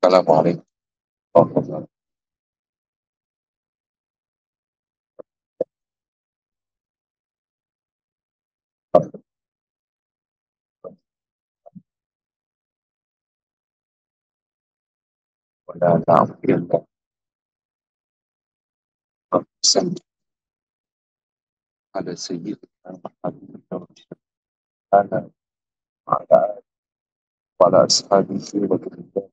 Assalamualaikum warahmatullahi wabarakatuh. Ada sedikit ada pada ashabihi wa sallam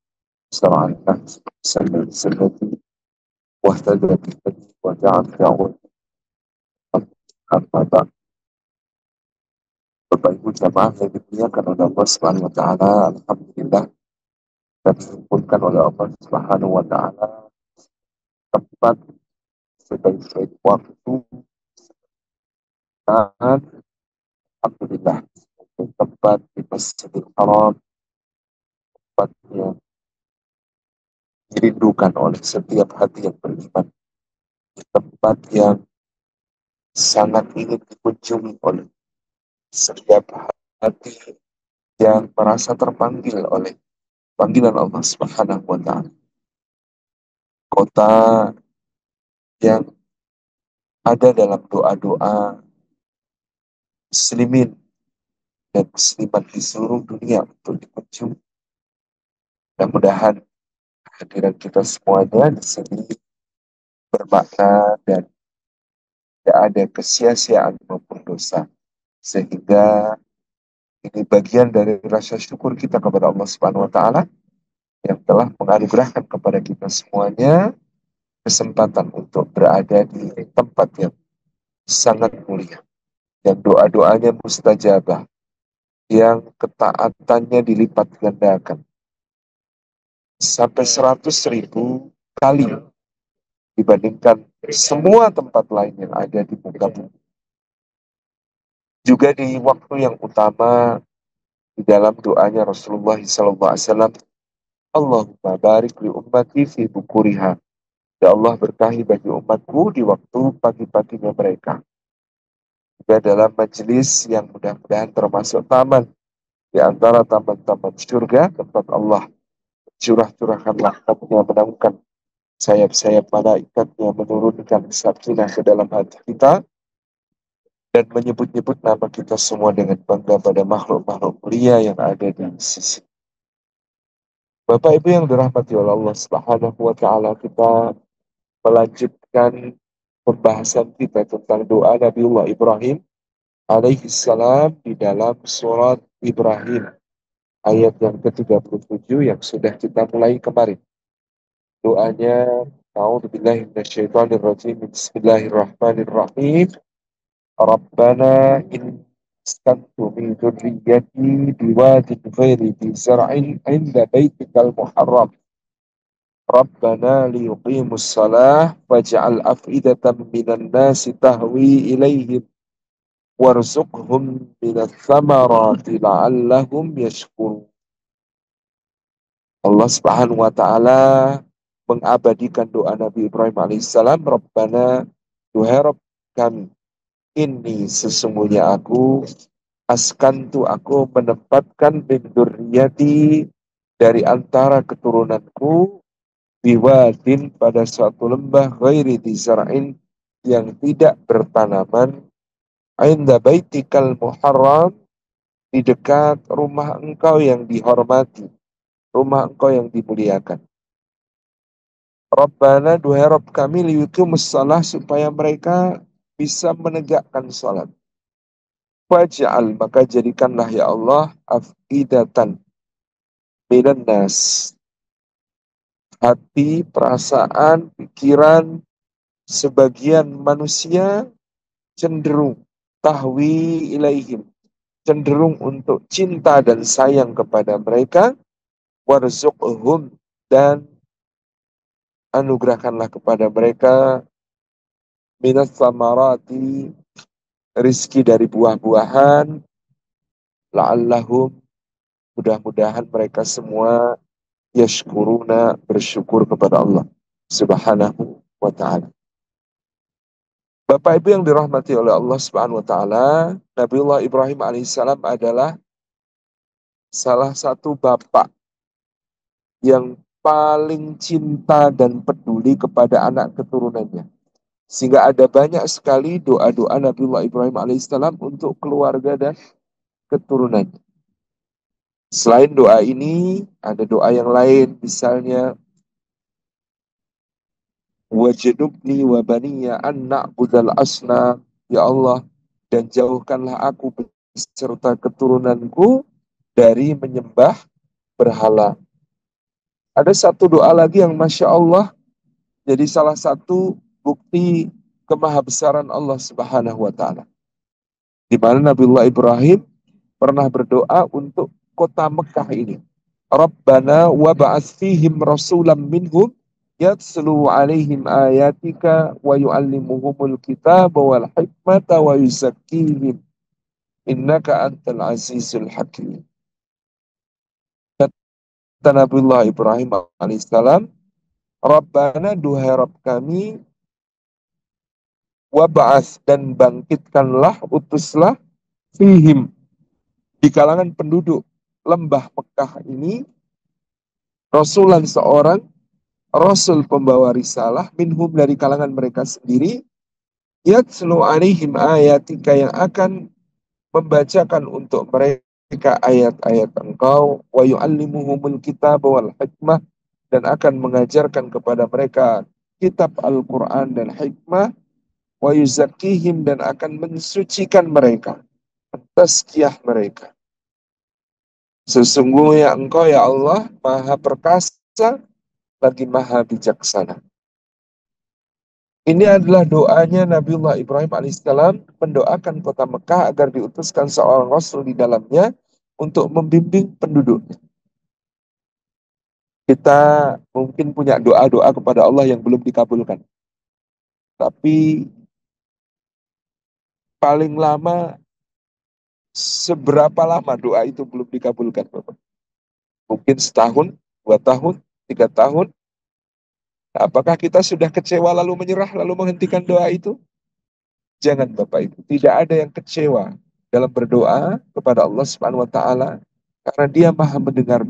sarana sallam sallati wahtada bihadi wa ja'al da'wat amma ba'd. Bapak Ibu jamaah yang dimuliakan oleh Allah Subhanahu wa taala, alhamdulillah dan dikumpulkan oleh Allah Subhanahu wa taala tempat sebaik-baik waktu dan alhamdulillah tempat di Masjidil Haram, tempat yang dirindukan oleh setiap hati yang beriman, di tempat yang sangat ingin dikunjungi oleh setiap hati yang merasa terpanggil oleh panggilan Allah Subhanahu wa taala. Kota yang ada dalam doa-doa muslimin dan muslimat di seluruh dunia untuk dikunjungi. Mudah-mudahan kehadiran kita semuanya di sini bermakna dan tidak ada kesia-siaan maupun dosa. Sehingga ini bagian dari rasa syukur kita kepada Allah Subhanahu wa taala yang telah menganugerahkan kepada kita semuanya kesempatan untuk berada di tempat yang sangat mulia, yang doa-doanya mustajabah, yang ketaatannya dilipat gandakan sampai 100.000 kali dibandingkan semua tempat lain yang ada di muka bumi. Juga di waktu yang utama di dalam doanya Rasulullah SAW, Allahumma barik li ummati fi bukuriha. Ya Allah, berkahi bagi umatku di waktu pagi-paginya mereka. Juga dalam majelis yang mudah-mudahan termasuk taman di antara taman-taman surga, tempat Allah curah-curahkan rahmatnya, menaungkan sayap-sayap malaikatnya, menurunkan sakinah ke dalam hati kita, dan menyebut-nyebut nama kita semua dengan bangga pada makhluk-makhluk mulia yang ada di sisi. Bapak Ibu yang dirahmati oleh Allah Subhanahu wa taala, kita melanjutkan pembahasan kita tentang doa Nabiullah Ibrahim alaihi salam di dalam surat Ibrahim ayat yang ke-37 yang sudah kita mulai kemarin. Doanya, a'udzubillahi minasyaitonirrajim, bismillahirrahmanirrahim. Rabbana in askantu min dzurriyyati biwadin ghairi dzi zar'in 'inda baitikal muharram. Rabbana liyuqimus shalah waj'al af'idatan minan nasi tahwi ilaihim warzuqhum minats tsamarati la'allahum yashkurun. Allah Subhanahu wa taala mengabadikan doa Nabi Ibrahim alaihissalam, Rabbana, duhai Rabb kami, ini sesungguhnya aku menempatkan min dzurriyyati dari antara keturunanku biwadin pada suatu lembah ghairi dzar'in yang tidak bertanaman, inda baitikal muharram di dekat rumah engkau yang dihormati, rumah engkau yang dimuliakan. Rabbana, duhai Rabb kami, liyuqimus shalah supaya mereka bisa menegakkan salat. Waj'al, maka jadikanlah ya Allah, afidatan minan nas, hati, perasaan, pikiran sebagian manusia cenderung tahwi ilaihim, cenderung untuk cinta dan sayang kepada mereka, warzuqhum, dan anugerahkanlah kepada mereka minas samarati, rizki dari buah-buahan, la'allahum, mudah-mudahan mereka semua yashkuruna, bersyukur kepada Allah Subhanahu wa ta'ala. Bapak Ibu yang dirahmati oleh Allah Subhanahu wa ta'ala, Nabiullah Ibrahim alaihissalam adalah salah satu bapak yang paling cinta dan peduli kepada anak keturunannya. Sehingga ada banyak sekali doa-doa Nabiullah Ibrahim alaihissalam untuk keluarga dan keturunannya. Selain doa ini, ada doa yang lain, misalnya wajnubni wa baniya an na'budal asnam, ya Allah, dan jauhkanlah aku beserta keturunanku dari menyembah berhala. Ada satu doa lagi yang Masya Allah jadi salah satu bukti kemahabesaran Allah Subhanahu wa Ta'ala. Di mana Nabiullah Ibrahim pernah berdoa untuk kota Mekah ini. Rabbana wa ba'ats fihim rasulam minhum yatslu alaihim ayatika wa yu'allimuhumul kitab wal hikmata wa yuzakkihim innaka antal azizul hakim. Kata Nabiullah Ibrahim alaihissalam, Rabbana duhai Rabb kami, wab'ats dan bangkitkanlah, utuslah fihim di kalangan penduduk lembah Mekah ini rasulan seorang rasul pembawa risalah minhum dari kalangan mereka sendiri yatslu alaihim ayatika yang akan membacakan untuk mereka ayat-ayat engkau wa yu'allimuhumul kitab wal hikmah dan akan mengajarkan kepada mereka kitab Al-Quran dan hikmah wa yuzakkihim dan akan mensucikan mereka, tazkiyah mereka. Sesungguhnya engkau ya Allah maha perkasa lagi maha bijaksana. Ini adalah doanya Nabiullah Ibrahim alaihissalam mendoakan kota Mekah agar diutuskan seorang Rasul di dalamnya untuk membimbing penduduknya. Kita mungkin punya doa-doa kepada Allah yang belum dikabulkan. Tapi paling lama, seberapa lama doa itu belum dikabulkan, Bapak? Mungkin setahun, 2 tahun, 3 tahun. Apakah kita sudah kecewa lalu menyerah, lalu menghentikan doa itu? Jangan Bapak Ibu. Tidak ada yang kecewa dalam berdoa kepada Allah Subhanahu wa Ta'ala karena Dia Maha mendengar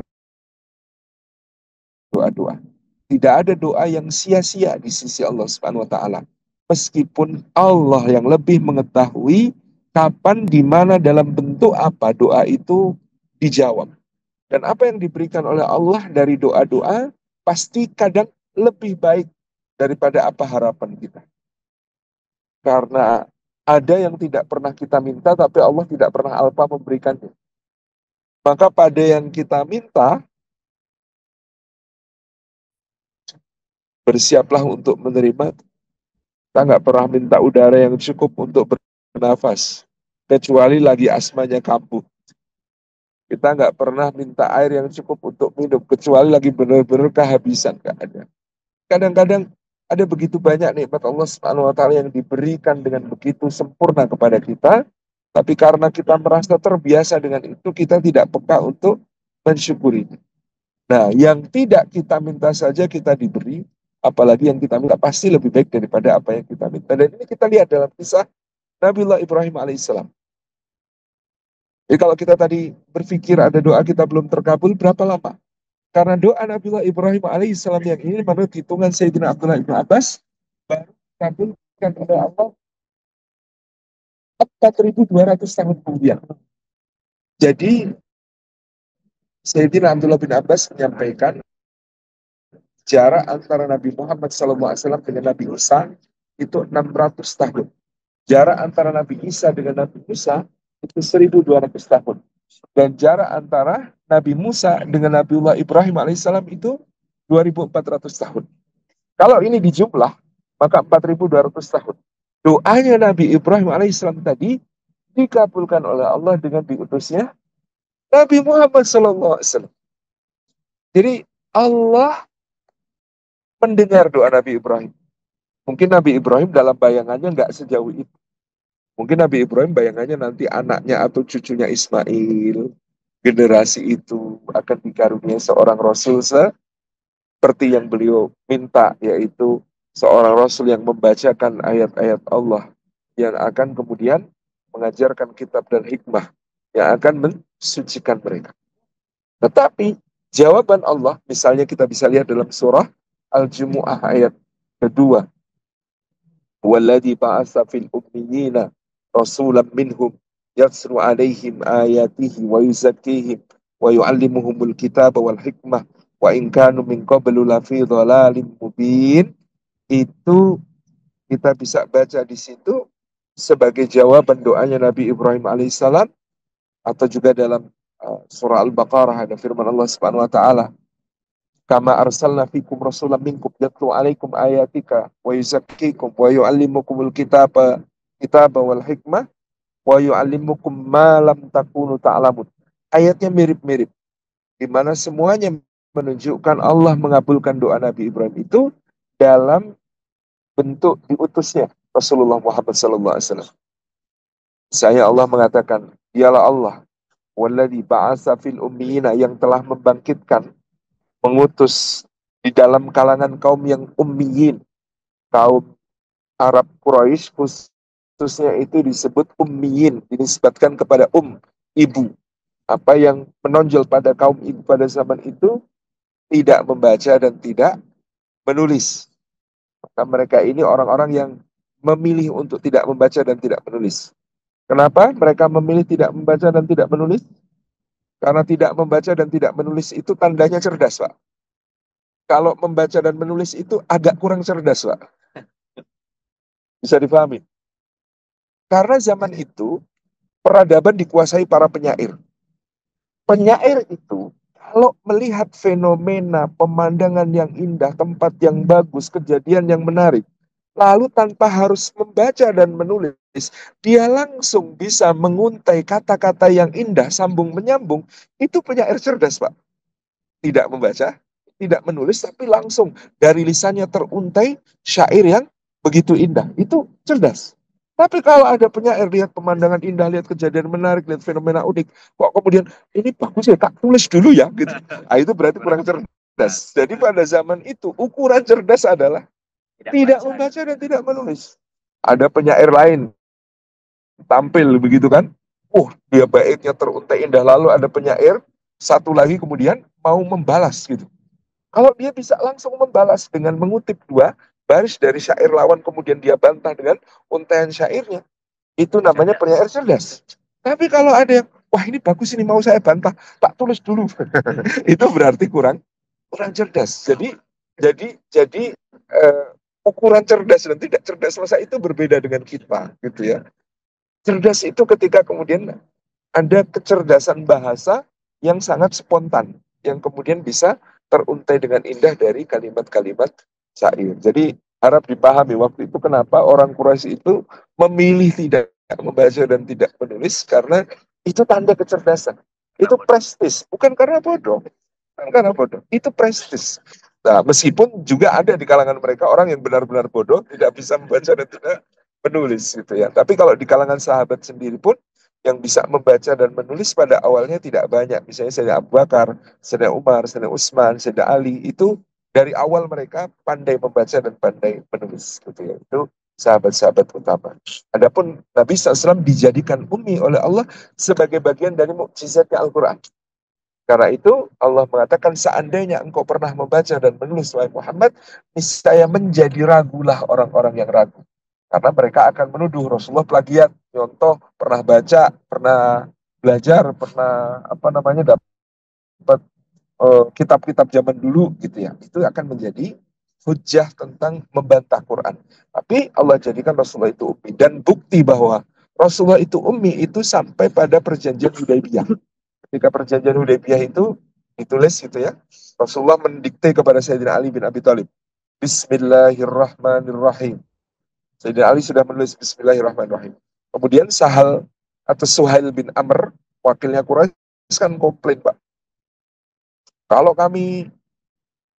doa-doa. Tidak ada doa yang sia-sia di sisi Allah Subhanahu wa Ta'ala. Meskipun Allah yang lebih mengetahui kapan, di mana, dalam bentuk apa doa itu dijawab. Dan apa yang diberikan oleh Allah dari doa-doa pasti kadang lebih baik daripada apa harapan kita. Karena ada yang tidak pernah kita minta, tapi Allah tidak pernah alpa memberikannya. Maka pada yang kita minta, bersiaplah untuk menerima. Kita nggak pernah minta udara yang cukup untuk bernafas, kecuali lagi asmanya kambuh. Kita nggak pernah minta air yang cukup untuk minum, kecuali lagi benar-benar kehabisan keadaan. Kadang-kadang ada begitu banyak nikmat Allah Subhanahu wa Ta'ala yang diberikan dengan begitu sempurna kepada kita, tapi karena kita merasa terbiasa dengan itu, kita tidak peka untuk mensyukurinya. Nah, yang tidak kita minta saja kita diberi, apalagi yang kita minta pasti lebih baik daripada apa yang kita minta. Dan ini kita lihat dalam kisah Nabiullah Ibrahim alaihissalam. Jadi kalau kita tadi berpikir ada doa kita belum terkabul, berapa lama? Karena doa Nabiullah Ibrahim alaihissalam yang ini menurut hitungan Sayyidina Abdullah ibn Abbas baru dikabulkan oleh Allah 4.200 tahun kemudian. Jadi Sayyidina Abdullah bin Abbas menyampaikan jarak antara Nabi Muhammad SAW dengan Nabi Musa itu 600 tahun. Jarak antara Nabi Isa dengan Nabi Musa itu 1.200 tahun. Dan jarak antara Nabi Musa dengan Nabiullah Ibrahim alaihissalam itu 2.400 tahun. Kalau ini dijumlah, maka 4.200 tahun. Doanya Nabi Ibrahim alaihissalam tadi dikabulkan oleh Allah dengan diutusnya Nabi Muhammad SAW. Jadi Allah mendengar doa Nabi Ibrahim. Mungkin Nabi Ibrahim dalam bayangannya nggak sejauh itu. Mungkin Nabi Ibrahim bayangannya nanti anaknya atau cucunya Ismail, generasi itu akan dikaruniai seorang Rasul seperti yang beliau minta, yaitu seorang Rasul yang membacakan ayat-ayat Allah, yang akan kemudian mengajarkan kitab dan hikmah, yang akan mensucikan mereka. Tetapi Jawaban Allah, misalnya kita bisa lihat dalam surah Al-Jumu'ah ayat kedua. Walladhi ba'atha fil ummiyina rasulan minhum yatslu alaihim ayatihi wa yuzakkihim wa yu'allimuhumul kitaba wal hikmah wa in kanu min qablu lafi dhalalim mubin. Itu kita bisa baca di situ sebagai jawaban doanya Nabi Ibrahim alaihissalam, atau juga dalam surah Al-Baqarah ada firman Allah Subhanahu wa taala, kama arsalna fikum rasulan minkum yatlu alaikum ayatika wa yuzakkikum wa yuallimukumul kitaba wal hikmah wa yuallimukum ma lam takunu ta'lamun. Ayatnya mirip-mirip, di mana semuanya menunjukkan Allah mengabulkan doa Nabi Ibrahim itu dalam bentuk diutusnya Rasulullah Muhammad SAW. Saya Allah mengatakan, dialah Allah walladzi ba'atsa fil ummiyina, yang telah membangkitkan, mengutus di dalam kalangan kaum yang ummiyin, kaum Arab Quraisy khususnya itu disebut ummiyin, dinisbatkan kepada ibu. Apa yang menonjol pada kaum ibu pada zaman itu tidak membaca dan tidak menulis. Maka mereka ini orang-orang yang memilih untuk tidak membaca dan tidak menulis. Kenapa mereka memilih tidak membaca dan tidak menulis? Karena tidak membaca dan tidak menulis itu tandanya cerdas, Pak. Kalau membaca dan menulis itu agak kurang cerdas, Pak. Bisa dipahami? Karena zaman itu peradaban dikuasai para penyair. Penyair itu kalau melihat fenomena, pemandangan yang indah, tempat yang bagus, kejadian yang menarik, lalu tanpa harus membaca dan menulis, dia langsung bisa menguntai kata-kata yang indah, sambung menyambung. Itu penyair cerdas, Pak. Tidak membaca, tidak menulis, tapi langsung dari lisannya teruntai syair yang begitu indah. Itu cerdas. Tapi kalau ada penyair, lihat pemandangan indah, lihat kejadian menarik, lihat fenomena unik, kok kemudian ini bagus ya, tak tulis dulu ya, gitu. Nah, itu berarti kurang cerdas. Jadi pada zaman itu ukuran cerdas adalah tidak membaca dan tidak menulis. Ada penyair lain tampil begitu kan, dia baiknya teruntai indah, lalu ada penyair satu lagi kemudian mau membalas gitu. Kalau dia bisa langsung membalas dengan mengutip dua baris dari syair lawan, kemudian dia bantah dengan untaian syairnya, itu namanya penyair cerdas. Tapi kalau ada yang, wah ini bagus, ini mau saya bantah, tak tulis dulu, itu berarti kurang kurang cerdas. Jadi ukuran cerdas dan tidak cerdas masa itu berbeda dengan kita, gitu ya. Cerdas itu ketika kemudian ada kecerdasan bahasa yang sangat spontan, yang kemudian bisa teruntai dengan indah dari kalimat-kalimat syair. Jadi harap dipahami waktu itu kenapa orang Quraisy itu memilih tidak membaca dan tidak menulis, karena itu tanda kecerdasan. Itu prestis, bukan karena bodoh. Bukan karena bodoh, itu prestis. Nah, meskipun juga ada di kalangan mereka orang yang benar-benar bodoh, tidak bisa membaca dan tidak menulis gitu ya. Tapi kalau di kalangan sahabat sendiri pun yang bisa membaca dan menulis pada awalnya tidak banyak. Misalnya Sayyidina Abu Bakar, Sayyidina Umar, Sayyidina Utsman, Sayyidina Ali, itu dari awal mereka pandai membaca dan pandai menulis gitu ya. Itu sahabat-sahabat utama. Adapun Nabi SAW dijadikan ummi oleh Allah sebagai bagian dari mukjizatnya Al-Quran. Karena itu Allah mengatakan, seandainya engkau pernah membaca dan menulis wahai Muhammad, niscaya menjadi ragulah orang-orang yang ragu. Karena mereka akan menuduh Rasulullah plagiat, contoh pernah baca, pernah belajar, pernah dapat kitab-kitab zaman dulu gitu ya. Itu akan menjadi hujah tentang membantah Quran. Tapi Allah jadikan Rasulullah itu ummi, dan bukti bahwa Rasulullah itu ummi itu sampai pada perjanjian Hudaybiyah. Ketika perjanjian Hudaybiyah itu ditulis gitu ya, Rasulullah mendikte kepada Sayyidina Ali bin Abi Thalib, Bismillahirrahmanirrahim. Sayyidina Ali sudah menulis Bismillahirrahmanirrahim. Kemudian Sahal atau Suhail bin Amr, wakilnya Quraisy, kan komplain, Pak. Kalau kami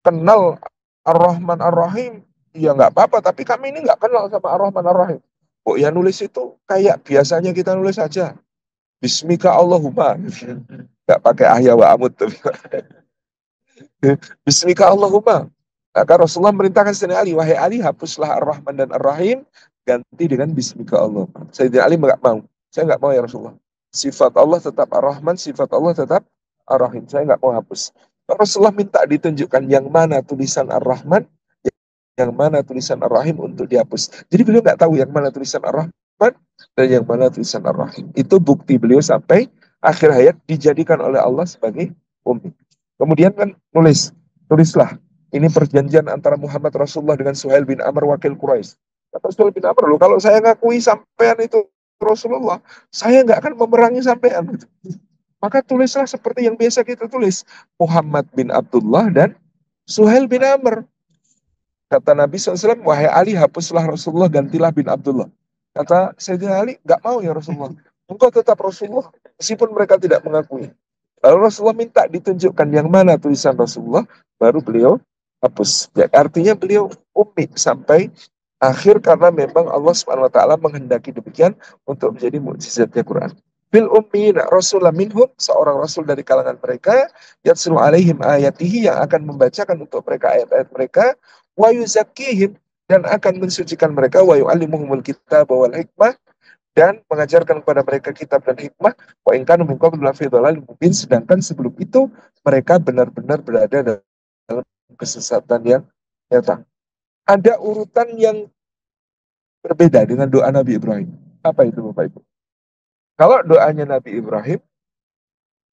kenal Ar-Rahman Ar-Rahim, ya nggak apa-apa, tapi kami ini nggak kenal sama Ar-Rahman Ar-Rahim. Kok ya nulis itu kayak biasanya kita nulis aja. Bismika Allahumma. Nggak pakai ahya wa amud. Bismika Allahumma. Maka Rasulullah merintahkan Sayyidina Ali, wahai Ali, hapuslah Ar-Rahman dan Ar-Rahim, ganti dengan Bismika Allahumma. Sayyidina Ali nggak mau. Saya nggak mau ya Rasulullah. Sifat Allah tetap Ar-Rahman, sifat Allah tetap Ar-Rahim. Saya nggak mau hapus. Rasulullah minta ditunjukkan yang mana tulisan Ar-Rahman, yang mana tulisan Ar-Rahim untuk dihapus. Jadi beliau nggak tahu yang mana tulisan Ar-Rahman dan yang mana tulisan Ar-Rahim. Itu bukti beliau sampai akhir hayat dijadikan oleh Allah sebagai ummi. Kemudian kan tulislah. Ini perjanjian antara Muhammad Rasulullah dengan Suhail bin Amr wakil Quraisy. Kata Suhail bin Amr, loh, kalau saya ngakui sampean itu Rasulullah, saya nggak akan memerangi sampean. Maka tulislah seperti yang biasa kita tulis. Muhammad bin Abdullah dan Suhail bin Amr. Kata Nabi SAW, wahai Ali, hapuslah Rasulullah, gantilah bin Abdullah. Kata Sayyidina Ali, nggak mau ya Rasulullah. Engkau tetap Rasulullah, meskipun mereka tidak mengakui. Lalu Rasulullah minta ditunjukkan yang mana tulisan Rasulullah, baru beliau hapus. Ya, artinya beliau ummi sampai akhir karena memang Allah Subhanahu wa taala menghendaki demikian untuk menjadi mukjizatnya Quran. Bil ummiyina rasulam minhum, seorang rasul dari kalangan mereka, yatslu alaihim ayatihi, yang akan membacakan untuk mereka ayat-ayat mereka, wa yuzakkihim, dan akan mensucikan mereka, wa yu'allimuhumul kitab wal hikmah, dan mengajarkan kepada mereka kitab dan hikmah, wa in kanu min qablu lafi dhalalin mubin, sedangkan sebelum itu mereka benar-benar berada dalam kesesatan yang nyata. Ada urutan yang berbeda dengan doa Nabi Ibrahim. Apa itu Bapak Ibu? Kalau doanya Nabi Ibrahim,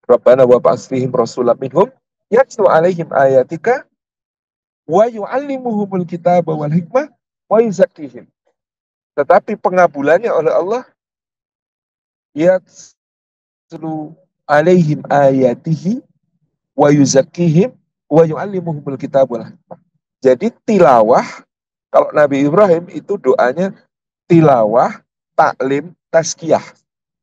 Rabbana wa ba'ats fihim rasulam minhum yatlu alaihim ayatika wa yu'allimuhumul kitaba wal hikmah wa yuzakkihim. Tetapi pengabulannya oleh Allah, yatlu alaihim ayatihi wa yuzakkihim wa yu'allimuhumul kitaba wal hikmah. Jadi tilawah, kalau Nabi Ibrahim itu doanya tilawah, taklim, tazkiyah.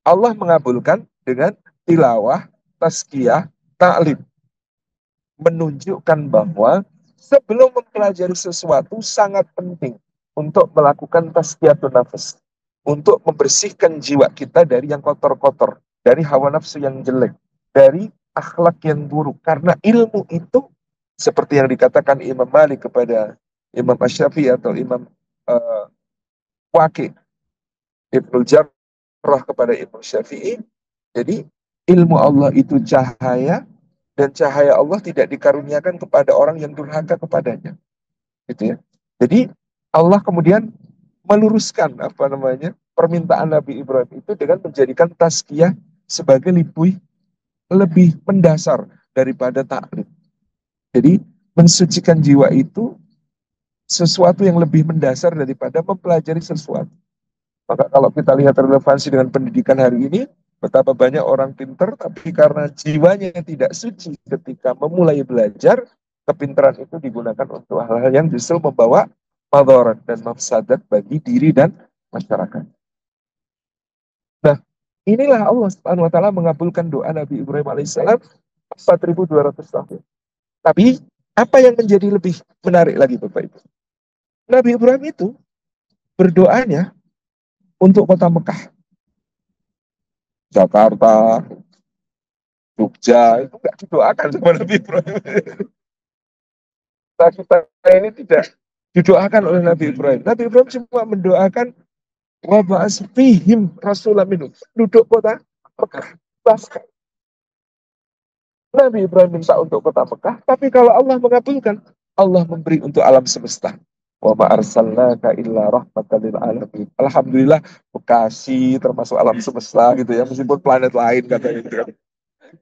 Allah mengabulkan dengan tilawah, tazkiyah, taklim. Menunjukkan bahwa sebelum mempelajari sesuatu sangat penting untuk melakukan tazkiyatun nafas, untuk membersihkan jiwa kita dari yang kotor-kotor, dari hawa nafsu yang jelek, dari akhlak yang buruk. Karena ilmu itu seperti yang dikatakan Imam Malik kepada Imam Asy-Syafi'i atau Imam Waqi' Ibnul Jarrah kepada Imam Syafi'i. Jadi ilmu Allah itu cahaya, dan cahaya Allah tidak dikaruniakan kepada orang yang durhaka kepadanya. Gitu ya. Jadi Allah kemudian meluruskan permintaan Nabi Ibrahim itu dengan menjadikan tazkiyah sebagai lebih mendasar daripada taklim. Jadi mensucikan jiwa itu sesuatu yang lebih mendasar daripada mempelajari sesuatu. Maka kalau kita lihat relevansi dengan pendidikan hari ini, betapa banyak orang pintar, tapi karena jiwanya tidak suci ketika memulai belajar, kepintaran itu digunakan untuk hal-hal yang justru membawa madarat dan mafsadat bagi diri dan masyarakat. Nah, inilah Allah Subhanahu wa taala mengabulkan doa Nabi Ibrahim alaihissalam 4200 tahun. Tapi apa yang menjadi lebih menarik lagi Bapak Ibu? Nabi Ibrahim itu berdoanya untuk kota Mekah, Jakarta, Jogja, itu nggak didoakan sama Nabi Ibrahim. Nah, kita ini tidak didoakan oleh Nabi Ibrahim. Nabi Ibrahim cuma mendoakan wa ba'ats fihim rasulam minhum, penduduk kota Mekah. Nabi Ibrahim minta untuk kota Mekah, tapi kalau Allah mengabulkan, Allah memberi untuk alam semesta. Wa ma arsalnaka illa rahmatan lil alamin. Alhamdulillah Bekasi termasuk alam semesta gitu ya, meskipun planet lain katanya gitu kan.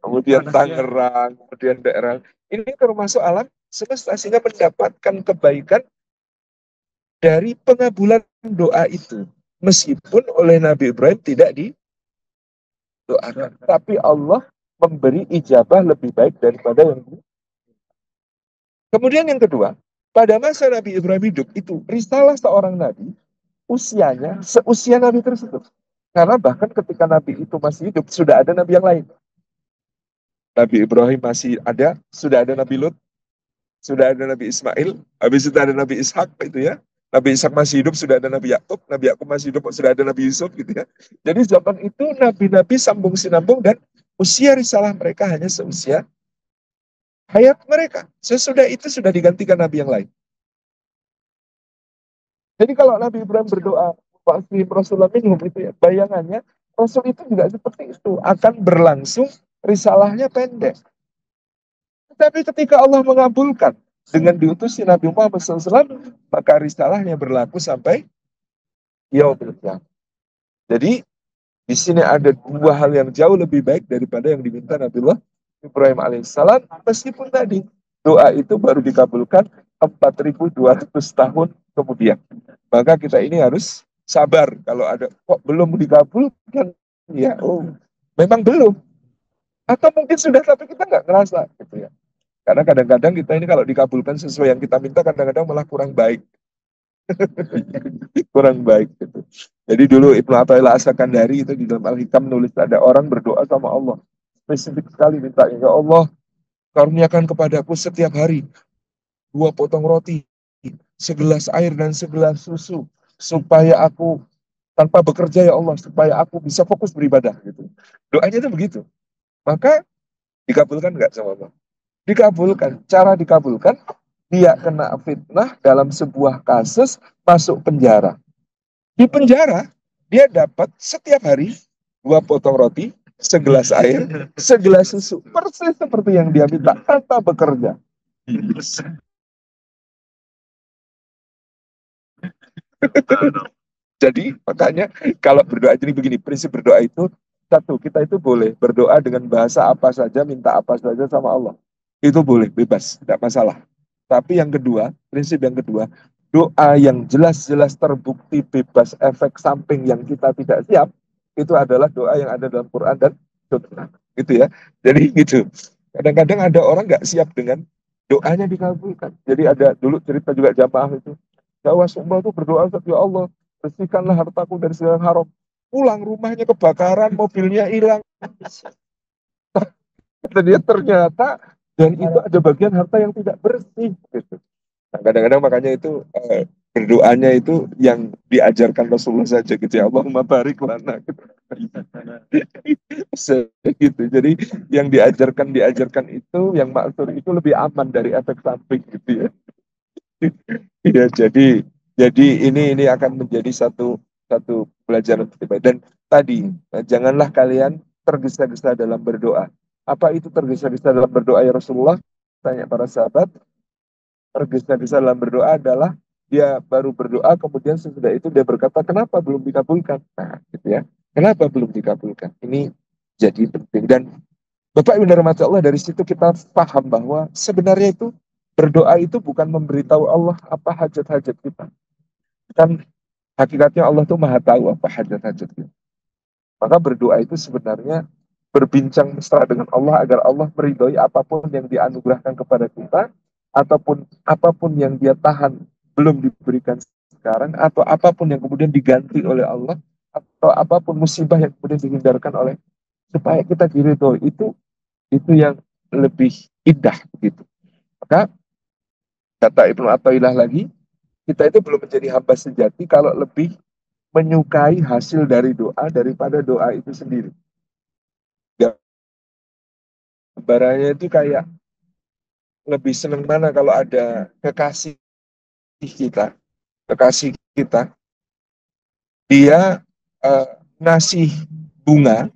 Kemudian Tangerang, kemudian daerah ini termasuk alam semesta, sehingga mendapatkan kebaikan dari pengabulan doa itu. Meskipun oleh Nabi Ibrahim tidak didoakan, tapi Allah memberi ijabah lebih baik daripada yang ini. Kemudian yang kedua, pada masa Nabi Ibrahim hidup itu, risalah seorang nabi usianya seusia nabi tersebut. Karena bahkan ketika nabi itu masih hidup, sudah ada nabi yang lain. Nabi Ibrahim masih ada, sudah ada Nabi Lut, sudah ada Nabi Ismail, habis itu ada Nabi Ishak itu ya. Nabi Ishak masih hidup, sudah ada Nabi Nabi Yakub masih hidup, sudah ada Nabi Yusuf gitu ya. Jadi zaman itu nabi-nabi sambung sinambung, dan usia risalah mereka hanya seusia hayat mereka. Sesudah itu sudah digantikan nabi yang lain. Jadi kalau Nabi Ibrahim berdoa pasti Rasulullah minhum itu ya, bayangannya Rasul itu juga seperti itu, akan berlangsung risalahnya pendek. Tapi ketika Allah mengabulkan dengan diutusnya Nabi Muhammad SAW, maka risalahnya berlaku sampai yaumil qiyamah. Jadi di sini ada dua hal yang jauh lebih baik daripada yang diminta Nabiullah Ibrahim alaihissalam. Meskipun tadi doa itu baru dikabulkan 4.200 tahun kemudian. Maka kita ini harus sabar kalau ada kok belum dikabulkan, ya memang belum. Atau mungkin sudah tapi kita nggak ngerasa gitu ya. Karena kadang-kadang kita ini kalau dikabulkan sesuai yang kita minta kadang-kadang malah kurang baik. Kurang baik gitu. Jadi dulu Ibnu Athaillah As-Sakandari itu di dalam Al-Hikam nulis ada orang berdoa sama Allah. Spesifik sekali minta, ya Allah, karuniakan kepadaku setiap hari 2 potong roti, segelas air dan segelas susu supaya aku tanpa bekerja ya Allah, supaya aku bisa fokus beribadah gitu. Doanya itu begitu. Maka dikabulkan nggak sama Allah? Dikabulkan. Cara dikabulkan, dia kena fitnah dalam sebuah kasus masuk penjara. Di penjara, dia dapat setiap hari 2 potong roti, segelas air, segelas susu. Persis seperti yang dia minta tanpa bekerja. Jadi makanya kalau berdoa jadi begini, prinsip berdoa itu satu, kita itu boleh berdoa dengan bahasa apa saja, minta apa saja sama Allah. Itu boleh, bebas, tidak masalah. Tapi yang kedua, prinsip yang kedua, doa yang jelas-jelas terbukti bebas efek samping yang kita tidak siap, itu adalah doa yang ada dalam Quran dan Sunnah. Gitu ya. Jadi gitu. Kadang-kadang ada orang nggak siap dengan doanya dikabulkan. Jadi ada dulu cerita juga jamaah itu. Jawa Sumba tuh berdoa, ya Allah, bersihkanlah hartaku dari segala haram. Pulang rumahnya kebakaran, mobilnya hilang. Dan dia ternyata dan itu ada bagian harta yang tidak bersih. Gitu. Nah, kadang-kadang makanya itu berdoanya itu yang diajarkan Rasulullah saja gitu ya. Allahumma barik lana. Gitu. Gitu. Jadi yang diajarkan itu yang maksud itu lebih aman dari efek samping gitu ya. Ya, jadi ini akan menjadi satu satu pelajaran kita. Dan tadi janganlah kalian tergesa-gesa dalam berdoa. Apa itu tergesa-gesa dalam berdoa ya Rasulullah? Tanya para sahabat. Tergesa-gesa dalam berdoa adalah dia baru berdoa kemudian sesudah itu dia berkata kenapa belum dikabulkan? Nah, gitu ya. Kenapa belum dikabulkan? Ini jadi penting dan Bapak Ibu rahmati Allah dari situ kita paham bahwa sebenarnya itu berdoa itu bukan memberitahu Allah apa hajat-hajat kita. Kan hakikatnya Allah tuh maha tahu apa hajat-hajat kita. Maka berdoa itu sebenarnya berbincang mesra dengan Allah agar Allah meridhoi apapun yang dianugerahkan kepada kita, ataupun apapun yang dia tahan belum diberikan sekarang, atau apapun yang kemudian diganti oleh Allah, atau apapun musibah yang kemudian dihindarkan oleh supaya kita diridhoi itu yang lebih indah begitu. Maka kata Ibnu Athaillah lagi, kita itu belum menjadi hamba sejati kalau lebih menyukai hasil dari doa daripada doa itu sendiri. Gambarannya itu kayak lebih seneng mana kalau ada kita, kekasih kita, dia eh, ngasih bunga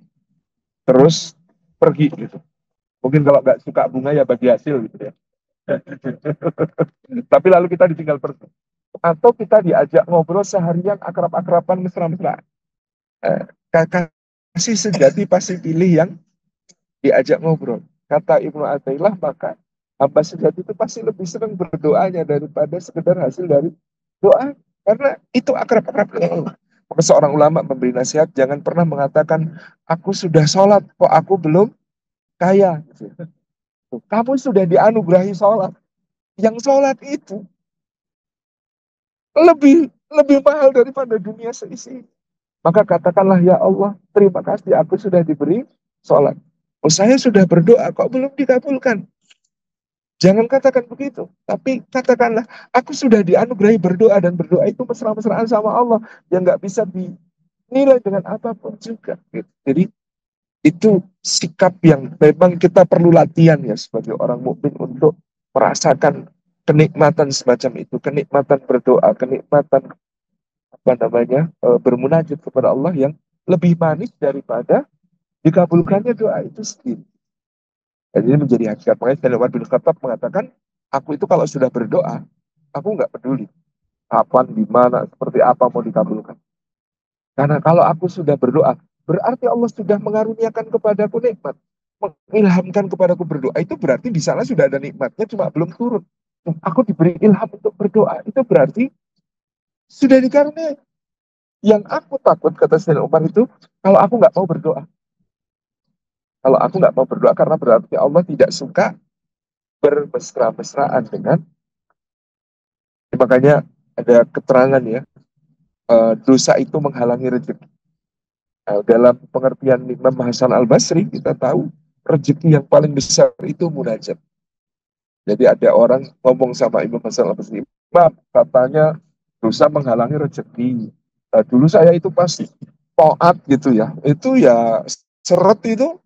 terus pergi gitu. Mungkin kalau nggak suka bunga ya bagi hasil gitu ya. Tapi lalu kita ditinggal pergi. Atau kita diajak ngobrol seharian akrab-akraban mesra-mesra. Eh, kasih sejati pasti pilih yang diajak ngobrol. Kata Ibnu Athaillah, maka hamba sejati itu pasti lebih senang berdoanya daripada sekedar hasil dari doa. Karena itu akrab-akrab dengan Allah. Maka seorang ulama memberi nasihat, jangan pernah mengatakan, aku sudah sholat, kok aku belum kaya. Kamu sudah dianugerahi sholat. Yang sholat itu lebih lebih mahal daripada dunia seisi. Maka katakanlah, ya Allah, terima kasih aku sudah diberi sholat. Oh, saya sudah berdoa, kok belum dikabulkan? Jangan katakan begitu. Tapi katakanlah, aku sudah dianugerahi berdoa, dan berdoa itu mesra-mesraan sama Allah yang nggak bisa dinilai dengan apapun juga. Gitu. Jadi itu sikap yang memang kita perlu latihan ya sebagai orang mukmin untuk merasakan kenikmatan semacam itu, kenikmatan berdoa, kenikmatan apa namanya bermunajat kepada Allah yang lebih manis daripada dikabulkannya doa itu sendiri. Dan ini menjadi hakikat. Makanya Sayyidina Umar bin Khattab mengatakan, aku itu kalau sudah berdoa, aku nggak peduli kapan, di mana, seperti apa mau dikabulkan. Karena kalau aku sudah berdoa, berarti Allah sudah mengaruniakan kepadaku nikmat. Mengilhamkan kepadaku berdoa. Itu berarti di sana sudah ada nikmatnya, cuma belum turun. Aku diberi ilham untuk berdoa. Itu berarti sudah dikaruniai. Yang aku takut, kata Sayyidina Umar itu, kalau aku nggak mau berdoa. Kalau aku nggak mau berdoa, karena berarti Allah tidak suka bermesra-mesraan dengan. Makanya ada keterangan ya, dosa itu menghalangi rezeki. Dalam pengertian Imam Hasan Al-Basri, kita tahu rezeki yang paling besar itu munajat. Jadi ada orang ngomong sama Imam Hasan Al-Basri, Imam, katanya dosa menghalangi rezeki. Dulu saya itu pas toat gitu ya, itu ya seret itu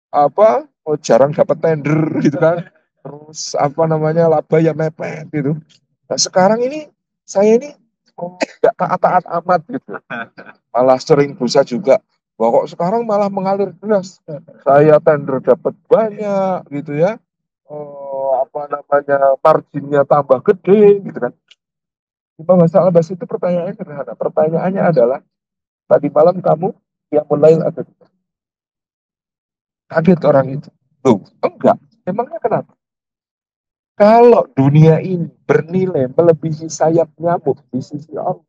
apa, oh, jarang dapat tender gitu kan. Terus apa namanya, laba ya mepet gitu. Nah sekarang ini saya ini nggak taat-taat amat gitu. Malah sering dosa juga. Bahwa kok sekarang malah mengalir deras. Saya tender dapat banyak gitu ya. Oh, apa namanya, marginnya tambah gede gitu kan. Imam Hasan Al Basri itu pertanyaannya sederhana. Pertanyaannya adalah, tadi malam kamu yang mulai atau tidak? Kaget orang itu. Tuh, enggak. Emangnya kenapa? Kalau dunia ini bernilai melebihi sayap nyamuk di sisi Allah,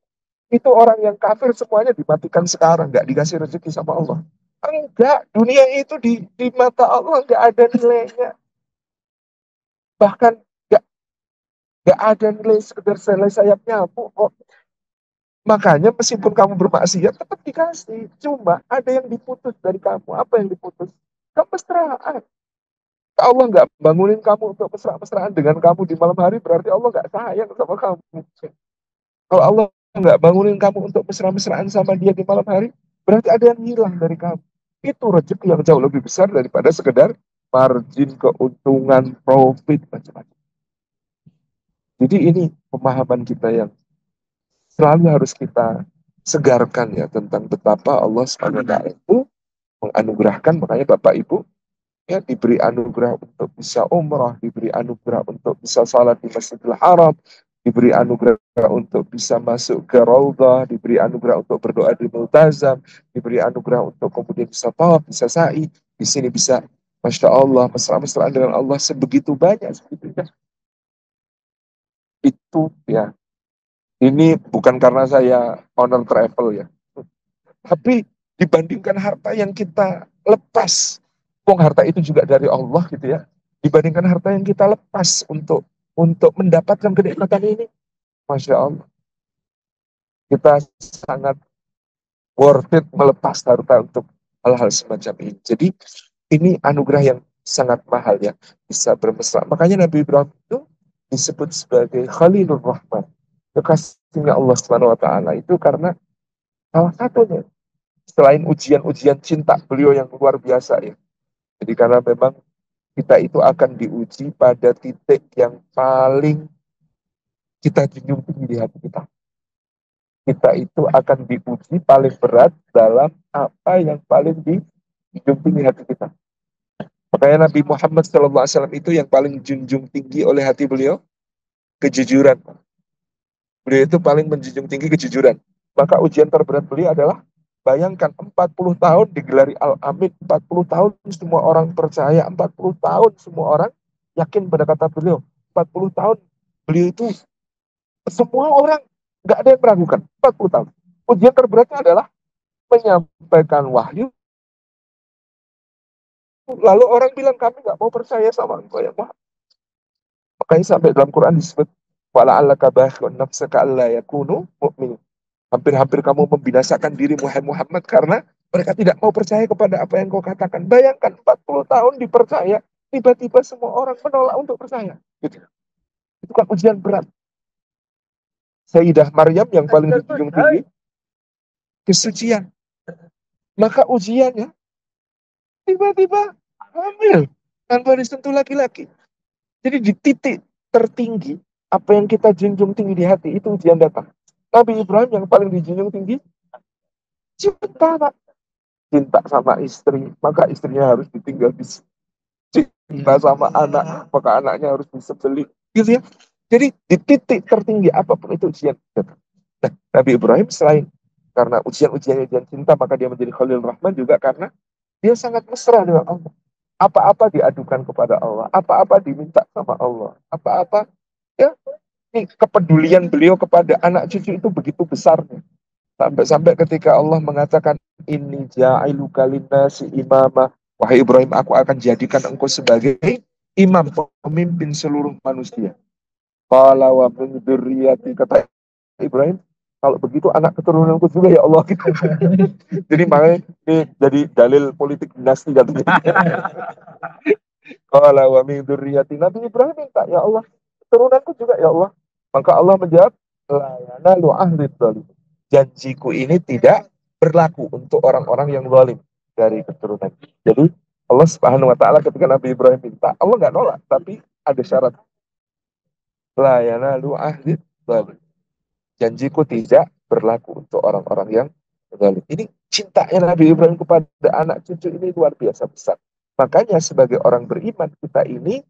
itu orang yang kafir semuanya dimatikan sekarang, nggak dikasih rezeki sama Allah. Enggak, dunia itu di mata Allah nggak ada nilainya. Bahkan nggak nggak ada nilai sekedar selai sayap nyamuk kok. Makanya meskipun kamu bermaksiat tetap dikasih. Cuma ada yang diputus dari kamu. Apa yang diputus? Kemesraan. Allah nggak bangunin kamu untuk mesra-mesraan dengan kamu di malam hari, berarti Allah nggak sayang sama kamu. Kalau Allah nggak bangunin kamu untuk mesra-mesraan sama dia di malam hari, berarti ada yang hilang dari kamu. Itu rezeki yang jauh lebih besar daripada sekedar margin, keuntungan, profit, macam-macam. Jadi ini pemahaman kita yang selalu harus kita segarkan ya, tentang betapa Allah SWT itu menganugerahkan. Makanya Bapak Ibu ya diberi anugerah untuk bisa umrah, diberi anugerah untuk bisa salat di Masjidil Haram, diberi anugerah untuk bisa masuk ke Raudhah, diberi anugerah untuk berdoa di Multazam, diberi anugerah untuk kemudian bisa tawaf, bisa sa'i, di sini bisa, Masya Allah, mesra-mesraan dengan Allah sebegitu banyak, sebetulnya. Itu ya, ini bukan karena saya owner travel ya, tapi dibandingkan harta yang kita lepas, wong harta itu juga dari Allah gitu ya. Dibandingkan harta yang kita lepas untuk mendapatkan kenikmatan ini, Masya Allah, kita sangat worth it melepas harta untuk hal-hal semacam ini. Jadi ini anugerah yang sangat mahal ya, bisa bermesra. Makanya Nabi Ibrahim itu disebut sebagai Khalilur Rahman, kekasihnya Allah Subhanahu wa taala, itu karena salah satunya, selain ujian-ujian cinta beliau yang luar biasa ya. Jadi karena memang kita itu akan diuji pada titik yang paling kita junjung tinggi di hati kita. Kita itu akan diuji paling berat dalam apa yang paling dijunjung tinggi hati kita. Makanya Nabi Muhammad SAW itu yang paling junjung tinggi oleh hati beliau, kejujuran. Beliau itu paling menjunjung tinggi kejujuran. Maka ujian terberat beliau adalah, bayangkan 40 tahun digelari Al-Amin, 40 tahun semua orang percaya, 40 tahun semua orang yakin pada kata beliau. 40 tahun beliau itu semua orang nggak ada yang meragukan. 40 tahun. Ujian terberatnya adalah menyampaikan wahyu, lalu orang bilang kami nggak mau percaya sama engkau ya Muhammad. Makanya sampai dalam Quran disebut, wala'allaka bakhun nafsaka alla yakunu mu'min. Hampir-hampir kamu membinasakan diri Muhammad karena mereka tidak mau percaya kepada apa yang kau katakan. Bayangkan 40 tahun dipercaya, tiba-tiba semua orang menolak untuk percaya. Gitu. Itu kan ujian berat. Sayyidah Maryam yang paling dijunjung tinggi, kesucian. Maka ujiannya tiba-tiba hamil tanpa disentuh laki-laki. Jadi di titik tertinggi, apa yang kita junjung tinggi di hati, itu ujian datang. Nabi Ibrahim yang paling dijunjung tinggi, cinta, Pak. Cinta sama istri, maka istrinya harus ditinggal di sini. cinta sama anak, maka anaknya harus disembelih. Gitu ya. Jadi di titik tertinggi apapun itu ujian. Nah, Nabi Ibrahim selain karena ujian cinta, maka dia menjadi Khalil Rahman juga karena dia sangat mesra dengan Allah. Apa-apa diadukan kepada Allah, apa-apa diminta sama Allah, apa-apa ya ini kepedulian beliau kepada anak cucu itu begitu besarnya. Sampai-sampai ketika Allah mengatakan ini ja'iluka linnasi imama. Wahai Ibrahim, aku akan jadikan engkau sebagai imam, pemimpin seluruh manusia. Qala wa min dzurriyyati, kata Ibrahim, kalau begitu anak keturunanku juga ya Allah. Jadi makanya ini jadi dalil politik dinasti katanya. Qala wa min dzurriyyati, Nabi Ibrahim minta, ya Allah, keturunanku juga ya Allah. Maka Allah menjawab, la yanalu ahli dhalim. Janjiku ini tidak berlaku untuk orang-orang yang zalim dari keturunan. Jadi Allah Subhanahu wa taala ketika Nabi Ibrahim minta, Allah nggak nolak, tapi ada syarat. La yanalu ahli dhalim. Janjiku tidak berlaku untuk orang-orang yang zalim. Ini cintanya Nabi Ibrahim kepada anak cucu ini luar biasa besar. Makanya sebagai orang beriman kita ini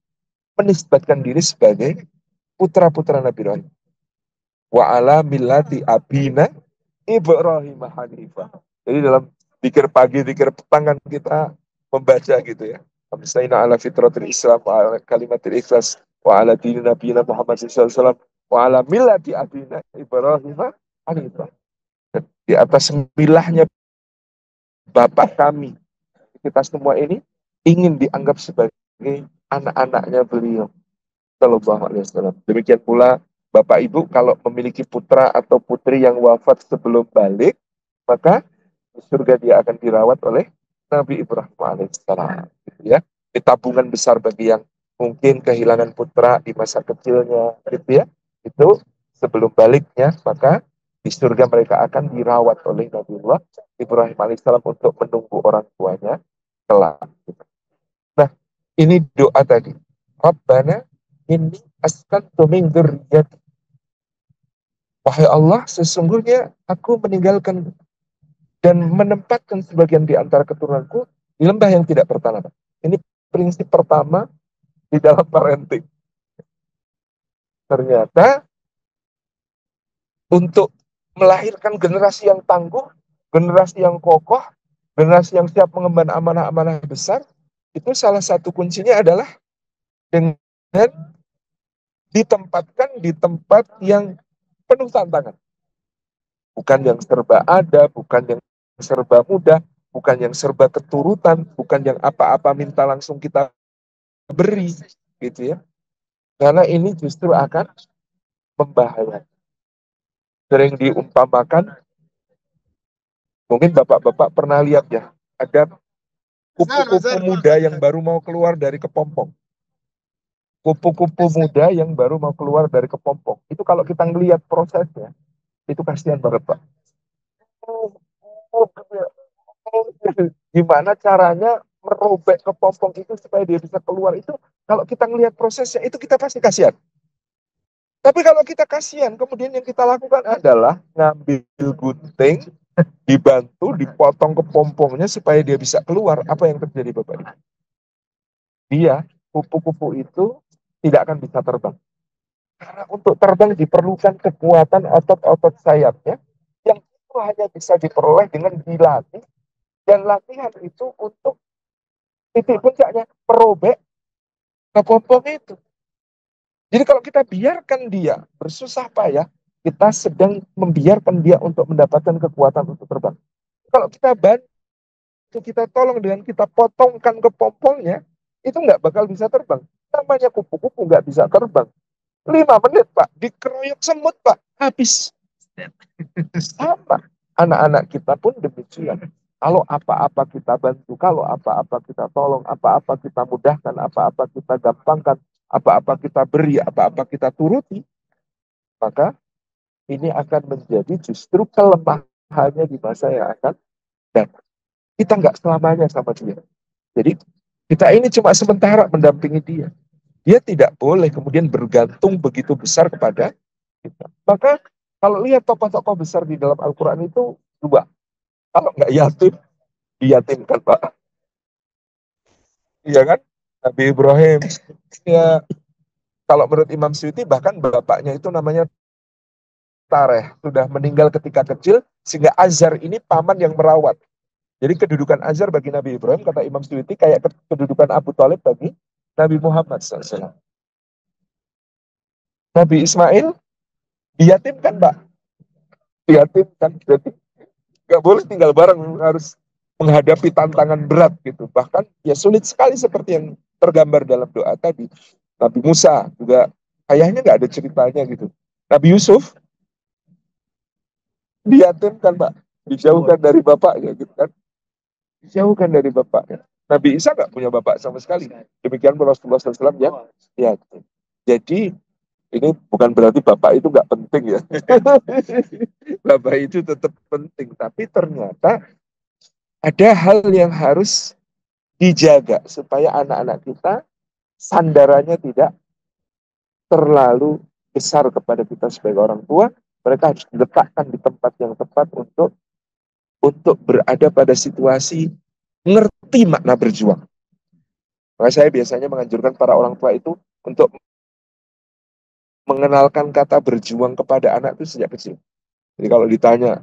menisbatkan diri sebagai putra-putra Nabi Ibrahim. Wa ala millati abina Ibrahim Hanifah. Jadi dalam pikir pagi, pikir petang kan kita membaca gitu ya. Amsaina ala fitratul Islam wa ala kalimatil ikhlas wa ala dini nabiyina Muhammad sallallahu alaihi wasallam wa ala millati abina Ibrahim Hanifah. Di atas milahnya Bapak kami, kita semua ini ingin dianggap sebagai anak-anaknya beliau sallallahu alaihi wasallam. Demikian pula Bapak Ibu kalau memiliki putra atau putri yang wafat sebelum balik, maka di surga dia akan dirawat oleh Nabi Ibrahim alaihissalam. Gitu ya. Ini tabungan besar bagi yang mungkin kehilangan putra di masa kecilnya, gitu ya. Itu sebelum baliknya, maka di surga mereka akan dirawat oleh Nabi Ibrahim alaihissalam untuk menunggu orang tuanya kelak. Nah, ini doa tadi. Rabbana inni askantu min dzurriyyati. Wahai Allah, sesungguhnya aku meninggalkan dan menempatkan sebagian di antara keturunanku di lembah yang tidak bertanaman. Ini prinsip pertama di dalam parenting. Ternyata untuk melahirkan generasi yang tangguh, generasi yang kokoh, generasi yang siap mengemban amanah-amanah besar, itu salah satu kuncinya adalah dengan ditempatkan di tempat yang penuh tantangan. Bukan yang serba ada, bukan yang serba mudah, bukan yang serba keturutan, bukan yang apa-apa minta langsung kita beri, gitu ya. Karena ini justru akan membahayakan. Sering diumpamakan, mungkin bapak-bapak pernah lihat ya, ada kupu-kupu muda yang baru mau keluar dari kepompong. Kupu-kupu muda yang baru mau keluar dari kepompong. Itu kalau kita ngelihat prosesnya, itu kasihan banget, Pak. Gimana caranya merobek kepompong itu supaya dia bisa keluar itu, kalau kita ngelihat prosesnya, itu kita pasti kasihan. Tapi kalau kita kasihan, kemudian yang kita lakukan adalah ngambil gunting, dibantu, dipotong kepompongnya supaya dia bisa keluar. Apa yang terjadi Bapak Ibu? Dia, kupu-kupu itu tidak akan bisa terbang. Karena untuk terbang diperlukan kekuatan otot-otot sayapnya yang itu hanya bisa diperoleh dengan dilatih. Dan latihan itu untuk titik puncaknya merobek kepompong itu. Jadi kalau kita biarkan dia bersusah payah, kita sedang membiarkan dia untuk mendapatkan kekuatan untuk terbang. Kalau kita bantu, kita tolong dengan kita potongkan kepompongnya, itu nggak bakal bisa terbang. Namanya kupu-kupu nggak bisa terbang. 5 menit, Pak. Dikeroyok semut, Pak. Habis. Sama. Anak-anak kita pun demikian. Kalau apa-apa kita bantu, kalau apa-apa kita tolong, apa-apa kita mudahkan, apa-apa kita gampangkan, apa-apa kita beri, apa-apa kita turuti, maka ini akan menjadi justru kelemahannya di masa yang akan datang. Kita nggak selamanya sama dia. Jadi kita ini cuma sementara mendampingi dia. Dia tidak boleh kemudian bergantung begitu besar kepada kita. Maka kalau lihat tokoh-tokoh besar di dalam Al-Quran itu dua. Kalau nggak yatim, diyatimkan Pak. Iya kan? Nabi Ibrahim. Ya, kalau menurut Imam Suyuti bahkan bapaknya itu namanya Tareh, sudah meninggal ketika kecil, sehingga Azar ini paman yang merawat. Jadi kedudukan Azar bagi Nabi Ibrahim, kata Imam Suyuti, kayak kedudukan Abu Talib bagi Nabi Muhammad SAW. Nabi Ismail diyatimkan, Pak. Diyatimkan, jadi nggak boleh tinggal bareng, harus menghadapi tantangan berat gitu. Bahkan ya sulit sekali seperti yang tergambar dalam doa tadi. Nabi Musa juga ayahnya nggak ada ceritanya gitu. Nabi Yusuf diyatimkan, Pak, dijauhkan dari bapaknya gitu kan, dijauhkan dari bapaknya. Nabi Isa nggak punya bapak sama sekali. Demikian Rasulullah SAW ya. Jadi ini bukan berarti bapak itu nggak penting ya. Bapak itu tetap penting, tapi ternyata ada hal yang harus dijaga supaya anak-anak kita sandarannya tidak terlalu besar kepada kita sebagai orang tua. Mereka harus diletakkan di tempat yang tepat untuk berada pada situasi ngerti makna berjuang. Maka saya biasanya menganjurkan para orang tua itu untuk mengenalkan kata berjuang kepada anak itu sejak kecil. Jadi kalau ditanya,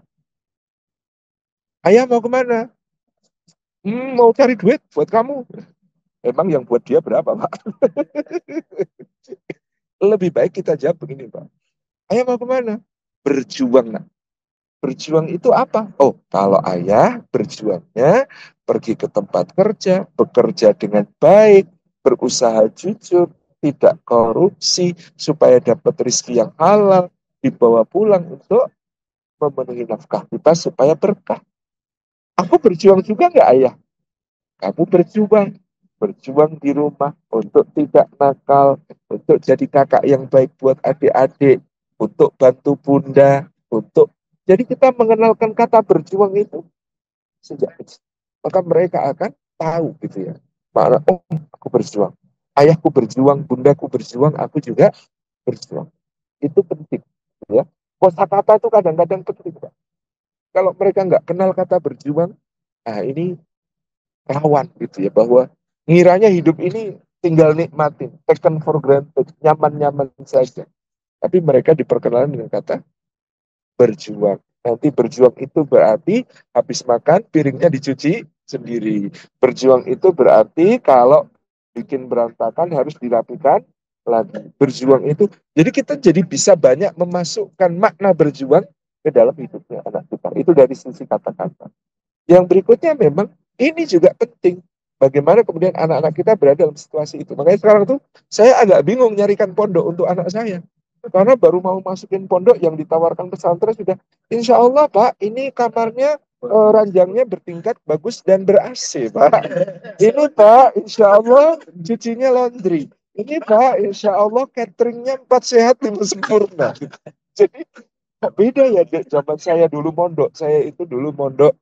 ayah mau kemana? Mau cari duit buat kamu. Emang yang buat dia berapa, Pak? Lebih baik kita jawab begini, Pak. Ayah mau kemana? Berjuang, nak. Berjuang itu apa? Oh, kalau ayah berjuangnya pergi ke tempat kerja, bekerja dengan baik, berusaha jujur, tidak korupsi, supaya dapat rezeki yang halal, dibawa pulang untuk memenuhi nafkah kita supaya berkah. Aku berjuang juga nggak, ayah? Kamu berjuang, berjuang di rumah untuk tidak nakal, untuk jadi kakak yang baik buat adik-adik, untuk bantu bunda, untuk jadi kita mengenalkan kata berjuang itu sejak kecil. Maka mereka akan tahu gitu ya. Makna, oh, aku berjuang. Ayahku berjuang, bundaku berjuang, aku juga berjuang. Itu penting. Ya. Kosakata itu kadang-kadang penting, Pak. Kalau mereka nggak kenal kata berjuang, nah ini rawan gitu ya, bahwa ngiranya hidup ini tinggal nikmatin, taken for granted, nyaman-nyaman saja. Tapi mereka diperkenalkan dengan kata berjuang. Nanti berjuang itu berarti habis makan piringnya dicuci sendiri. Berjuang itu berarti kalau bikin berantakan harus dirapikan lagi. Berjuang itu, jadi kita jadi bisa banyak memasukkan makna berjuang ke dalam hidupnya anak kita. Itu dari sisi kata-kata. Yang berikutnya memang ini juga penting. Bagaimana kemudian anak-anak kita berada dalam situasi itu. Makanya sekarang tuh saya agak bingung nyarikan pondok untuk anak saya. Karena baru mau masukin pondok yang ditawarkan pesantren sudah, insya Allah Pak, ini kamarnya ranjangnya bertingkat bagus dan ber-AC Pak. Ini Pak, insya Allah cucinya laundry. Ini Pak, insya Allah cateringnya 4 sehat 5 sempurna. Jadi beda ya, Dek. Zaman saya dulu mondok, saya itu dulu mondok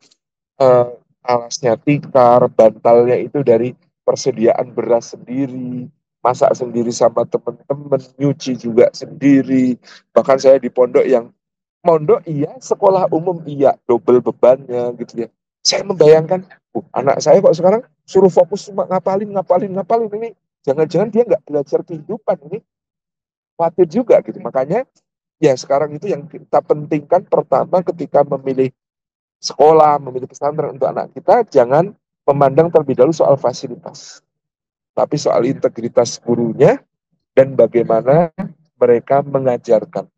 eh, alasnya tikar, bantalnya itu dari persediaan beras sendiri, masak sendiri sama teman-teman, nyuci juga sendiri. Bahkan saya di pondok yang mondok iya, sekolah umum iya, double bebannya gitu ya. Saya membayangkan, anak saya kok sekarang suruh fokus cuma ngapalin, ngapalin, ngapalin ini. Jangan-jangan dia nggak belajar kehidupan ini. Khawatir juga gitu. Makanya ya sekarang itu yang kita pentingkan pertama ketika memilih sekolah, memilih pesantren untuk anak kita, jangan memandang terlebih dahulu soal fasilitas, tapi soal integritas gurunya dan bagaimana mereka mengajarkan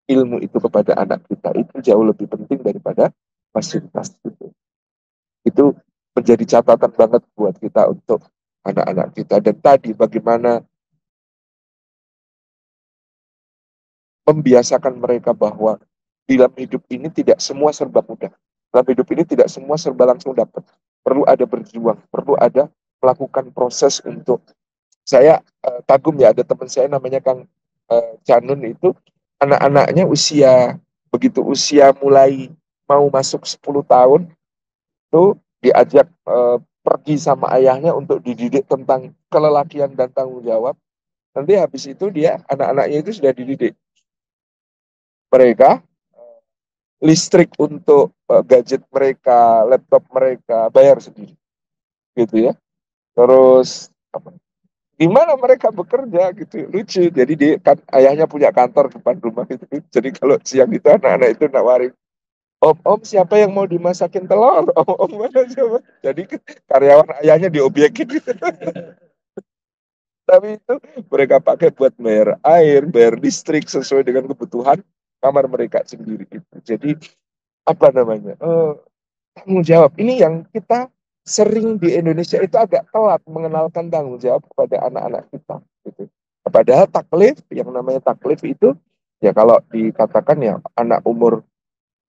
ilmu itu kepada anak kita. Itu jauh lebih penting daripada fasilitas itu. Itu menjadi catatan banget buat kita untuk anak-anak kita. Dan tadi bagaimana membiasakan mereka bahwa dalam hidup ini tidak semua serba mudah. Dalam hidup ini tidak semua serba langsung dapat. Perlu ada berjuang, perlu ada melakukan proses untuk saya kagum ya, ada teman saya namanya Kang Canun itu, anak-anaknya begitu usia mulai mau masuk 10 tahun tuh diajak pergi sama ayahnya untuk dididik tentang kelelakian dan tanggung jawab. Nanti habis itu dia anak-anaknya itu sudah dididik mereka listrik untuk gadget mereka, laptop mereka bayar sendiri, gitu ya. Terus apa? Gimana mereka bekerja gitu, lucu. Jadi dia kan ayahnya punya kantor depan rumah gitu. Jadi kalau siang itu anak-anak itu nawarin, om siapa yang mau dimasakin telur, om mana coba. Jadi karyawan ayahnya diobyekin gitu. Tapi itu mereka pakai buat bayar air, bayar listrik sesuai dengan kebutuhan kamar mereka sendiri gitu. Jadi apa namanya, tanggung jawab ini yang kita sering di Indonesia itu agak telat mengenalkan tanggung jawab kepada anak-anak kita gitu. Padahal taklif, yang namanya taklif itu ya kalau dikatakan ya anak umur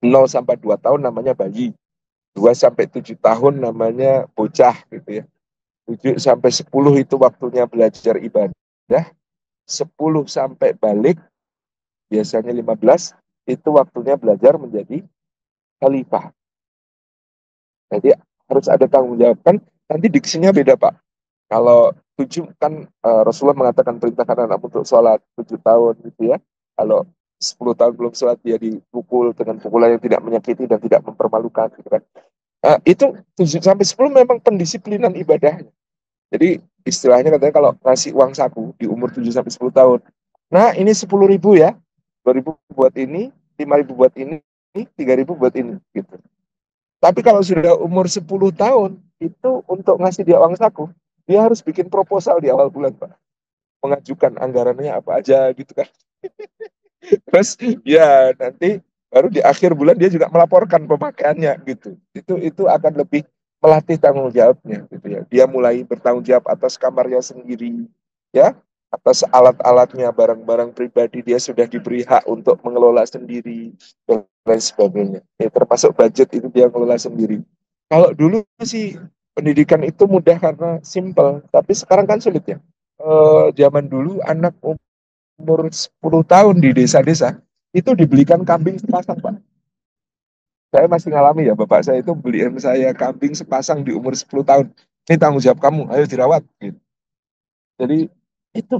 0 sampai 2 tahun namanya bayi, 2 sampai 7 tahun namanya bocah gitu ya. 7 sampai 10 itu waktunya belajar ibadah, 10 sampai balik biasanya 15 itu waktunya belajar menjadi khalifah. Jadi harus ada tanggung jawab kan, nanti diksinya beda Pak. Kalau 7 kan Rasulullah mengatakan perintahkan anak untuk sholat 7 tahun gitu ya. Kalau 10 tahun belum sholat dia dipukul dengan pukulan yang tidak menyakiti dan tidak mempermalukan gitu kan. Itu 7 sampai 10 memang pendisiplinan ibadahnya. Jadi istilahnya katanya kalau ngasih uang saku di umur 7 sampai 10 tahun. Nah, ini 10.000 ya. 2.000 buat ini, 5.000 buat ini, 3.000 buat ini gitu. Tapi kalau sudah umur 10 tahun, itu untuk ngasih dia uang saku, dia harus bikin proposal di awal bulan, Pak. Mengajukan anggarannya apa aja gitu kan. Terus ya nanti baru di akhir bulan dia juga melaporkan pemakaiannya gitu. Itu akan lebih melatih tanggung jawabnya gitu ya. Dia mulai bertanggung jawab atas kamarnya sendiri ya, atas alat-alatnya, barang-barang pribadi dia sudah diberi hak untuk mengelola sendiri dan lain sebagainya. Ya, termasuk budget itu dia mengelola sendiri. Kalau dulu sih pendidikan itu mudah karena simple, tapi sekarang kan sulit ya. Zaman dulu anak umur 10 tahun di desa-desa itu dibelikan kambing sepasang, Pak. Saya masih ngalami ya, bapak saya itu beliin saya kambing sepasang di umur 10 tahun. Ini tanggung jawab kamu, ayo dirawat gitu. Jadi itu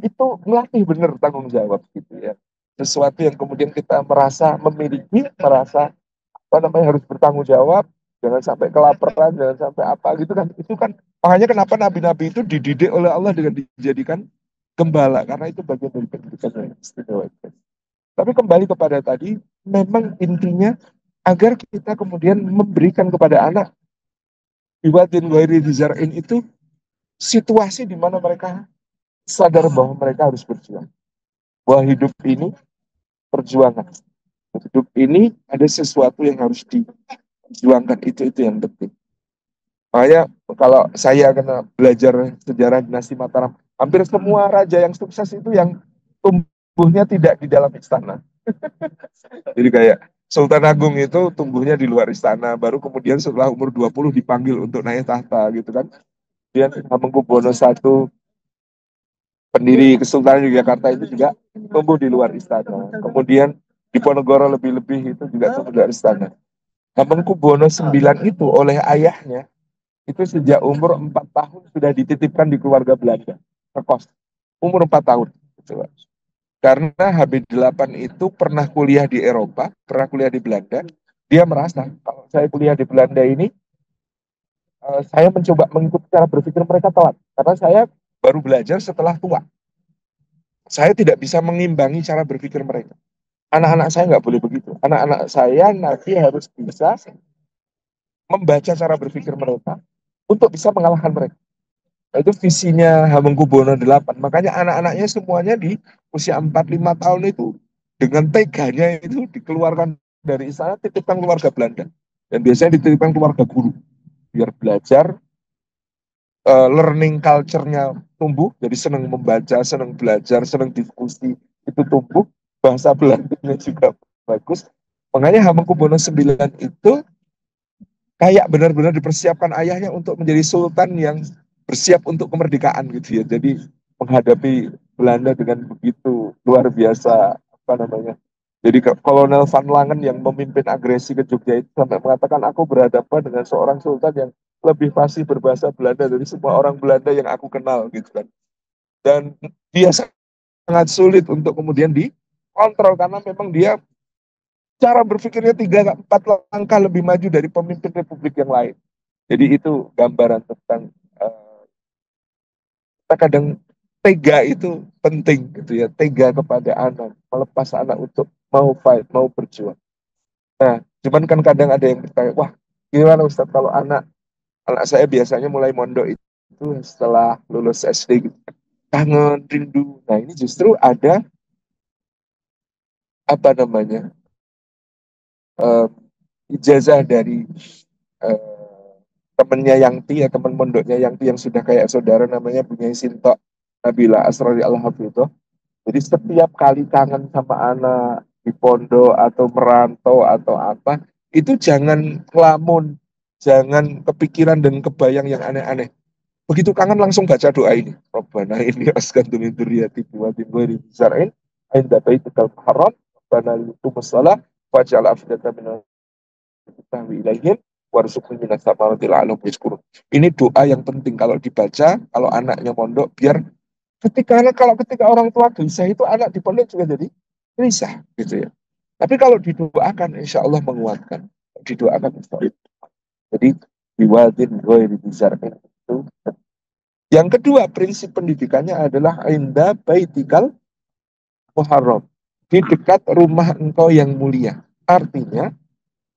melatih bener tanggung jawab gitu ya. Sesuatu yang kemudian kita merasa memiliki, merasa apa namanya harus bertanggung jawab, jangan sampai kelaparan, jangan sampai apa gitu kan. Itu kan makanya kenapa nabi-nabi itu dididik oleh Allah dengan dijadikan gembala karena itu bagian dari pendidikan yang istimewa. Tapi kembali kepada tadi, memang intinya agar kita kemudian memberikan kepada anak biwatin wairi dizarin itu situasi di mana mereka sadar bahwa mereka harus berjuang. Bahwa hidup ini perjuangan. Hidup ini ada sesuatu yang harus diperjuangkan. Itu yang penting. Makanya kalau saya kena belajar sejarah dinasti Mataram, hampir semua raja yang sukses itu yang tumbuhnya tidak di dalam istana. Jadi kayak Sultan Agung itu tumbuhnya di luar istana, baru kemudian setelah umur 20 dipanggil untuk naik tahta gitu kan. Kemudian Hamengkubuwono I, pendiri Kesultanan Yogyakarta itu juga tumbuh di luar istana. Kemudian Diponegoro lebih-lebih itu juga tumbuh di luar istana. Hamengkubuwono IX itu oleh ayahnya itu sejak umur 4 tahun sudah dititipkan di keluarga Belanda ke kos. Umur 4 tahun. Gitu. Karena HB8 itu pernah kuliah di Eropa, pernah kuliah di Belanda, dia merasa kalau saya kuliah di Belanda ini, saya mencoba mengikuti cara berpikir mereka telat. Karena saya baru belajar setelah tua. Saya tidak bisa mengimbangi cara berpikir mereka. Anak-anak saya nggak boleh begitu. Anak-anak saya nanti harus bisa membaca cara berpikir mereka untuk bisa mengalahkan mereka. Nah, itu visinya Hamengkubuwono VIII. Makanya anak-anaknya semuanya di usia 4-5 tahun itu dengan teganya itu dikeluarkan dari istana, titipkan keluarga Belanda. Dan biasanya dititipkan keluarga guru. Biar belajar, learning culture-nya tumbuh. Jadi senang membaca, senang belajar, senang diskusi. Itu tumbuh. Bahasa Belandanya juga bagus. Makanya Hamengkubuwono IX itu kayak benar-benar dipersiapkan ayahnya untuk menjadi sultan yang bersiap untuk kemerdekaan gitu ya. Jadi menghadapi Belanda dengan begitu luar biasa apa namanya. Jadi Kolonel Van Langen yang memimpin agresi ke Jogja itu sampai mengatakan aku berhadapan dengan seorang sultan yang lebih fasih berbahasa Belanda dari semua orang Belanda yang aku kenal gitu kan. Dan dia sangat sulit untuk kemudian dikontrol karena memang dia cara berpikirnya 3-4 langkah lebih maju dari pemimpin republik yang lain. Jadi itu gambaran tentang kita kadang tega itu penting gitu ya, tega kepada anak, melepas anak untuk mau fight, mau berjuang. Nah, cuman kan kadang ada yang bertanya, wah gimana Ustadz kalau anak anak saya biasanya mulai mondok itu setelah lulus SD gitu. Kangen, rindu. Nah ini justru ada apa namanya eh, ijazah dari eh, temennya Yangti ya, teman mondoknya Yangti yang sudah kayak saudara namanya Bunyai Sintok Nabila Asrori Al-Hafidhah. Jadi setiap kali kangen sama anak di pondok atau merantau atau apa, itu jangan ngelamun, jangan kepikiran dan kebayang yang aneh-aneh. Begitu kangen langsung baca doa ini. Rabbana inni askantu min dzurriyyati biwadin ghairi dzi zar'in 'inda baitikal muharram. Rabbana liqimus shalah waj'al afidatan minal tahwi ilaihim warzuqhum minas thamarati la'allahum yashkurun. Ini doa yang penting kalau dibaca, kalau anaknya mondok biar ketika orang tua gelisah itu anak di pondok juga jadi gelisah gitu ya. Tapi kalau didoakan insya Allah menguatkan. Didoakan insya Allah. Jadi biwadin ghairi dzi zar'in itu. Yang kedua, prinsip pendidikannya adalah inda baitikal muharram. Di dekat rumah engkau yang mulia. Artinya,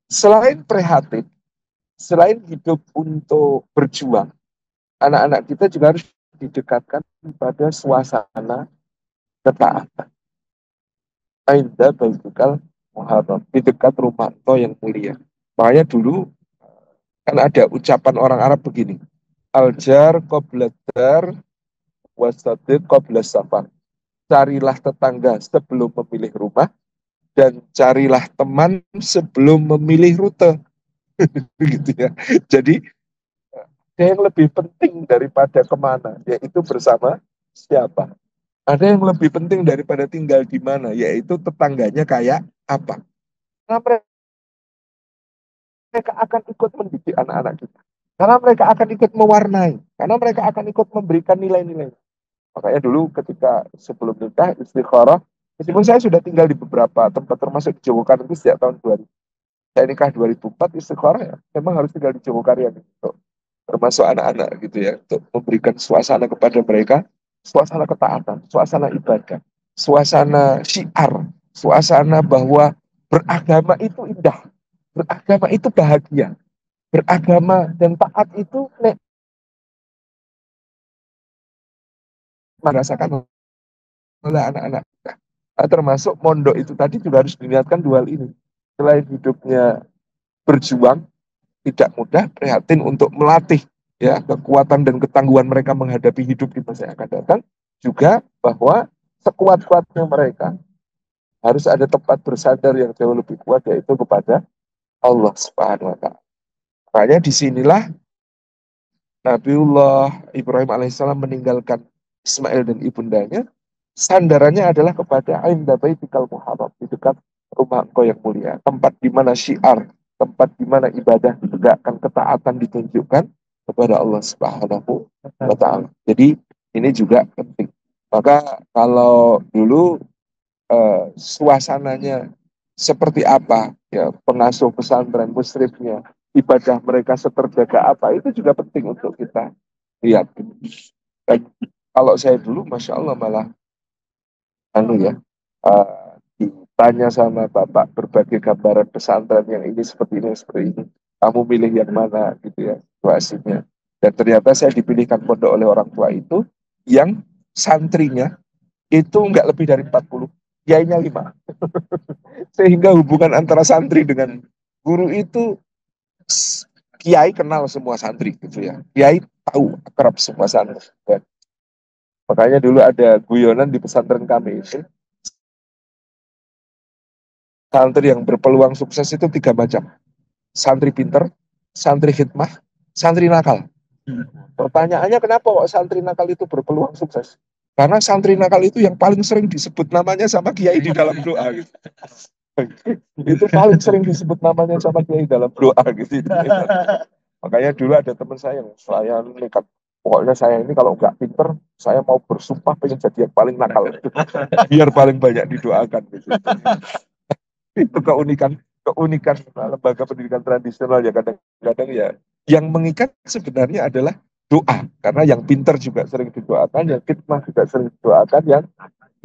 selain prihatin, selain hidup untuk berjuang, anak-anak kita juga harus didekatkan pada suasana ketaatan. Inda baitikal muharram. Di dekat rumah engkau yang mulia. Makanya dulu kan ada ucapan orang Arab begini. Aljar qobladar wasadid qoblas safar. Carilah tetangga sebelum memilih rumah dan carilah teman sebelum memilih rute gitu ya. Jadi ada yang lebih penting daripada kemana, yaitu bersama siapa. Ada yang lebih penting daripada tinggal di mana, yaitu tetangganya kayak apa. Karena mereka akan ikut mendidik anak-anak kita. Karena mereka akan ikut mewarnai. Karena mereka akan ikut memberikan nilai-nilai. Makanya dulu ketika sebelum nikah istikharah, meskipun saya sudah tinggal di beberapa tempat termasuk di Jogokaryan itu sejak tahun 2000. Saya nikah 2004 istikharah ya. Memang harus tinggal di Jogokaryan untuk termasuk anak-anak gitu ya, untuk memberikan suasana kepada mereka, suasana ketaatan, suasana ibadah, suasana syiar, suasana bahwa beragama itu indah, beragama itu bahagia, beragama dan taat itu merasakan oleh anak-anak. Nah, termasuk mondok itu tadi juga harus diniatkan dua hal ini. Selain hidupnya berjuang, tidak mudah, prihatin untuk melatih ya kekuatan dan ketangguhan mereka menghadapi hidup di masa yang akan datang. Juga bahwa sekuat-kuatnya mereka harus ada tempat bersandar yang jauh lebih kuat, yaitu kepada Allah Subhanahu wa Ta'ala. Makanya disinilah Nabiullah Ibrahim alaihissalam meninggalkan Ismail dan ibundanya. Sandarannya adalah kepada Inda Baitikal Muharram, di dekat rumah engkau yang mulia, tempat di mana syiar, tempat di mana ibadah ditegakkan, ketaatan ditunjukkan kepada Allah Subhanahu wa Ta'ala. Jadi ini juga penting. Maka kalau dulu suasananya seperti apa, ya pengasuh pesantren muslimnya, ibadah mereka seterjaga apa, itu juga penting untuk kita lihat. Dan kalau saya dulu, masya Allah malah anu ya, ditanya sama bapak berbagai gambaran pesantren yang ini seperti ini, kamu milih yang mana gitu ya situasinya. Dan ternyata saya dipilihkan pondok oleh orang tua itu yang santrinya itu nggak lebih dari 40, kiainya 5. Sehingga hubungan antara santri dengan guru itu kiai kenal semua santri gitu ya. Kiai tahu akrab semua santri. Dan makanya dulu ada guyonan di pesantren kami itu, santri yang berpeluang sukses itu 3 macam. Santri pinter, santri hikmah, santri nakal. Pertanyaannya kenapa kok santri nakal itu berpeluang sukses? Karena santri nakal itu yang paling sering disebut namanya sama kiai di dalam doa gitu. Itu paling sering disebut namanya sama kiai dalam doa gitu. Makanya dulu ada teman saya yang saya nekat, pokoknya saya ini kalau nggak pinter, saya mau bersumpah pengen jadi yang paling nakal. Biar paling banyak didoakan gitu. Itu keunikan keunikan lembaga pendidikan tradisional ya, kadang-kadang ya yang mengikat sebenarnya adalah doa, karena yang pinter juga sering didoakan, yang khidmah juga sering didoakan,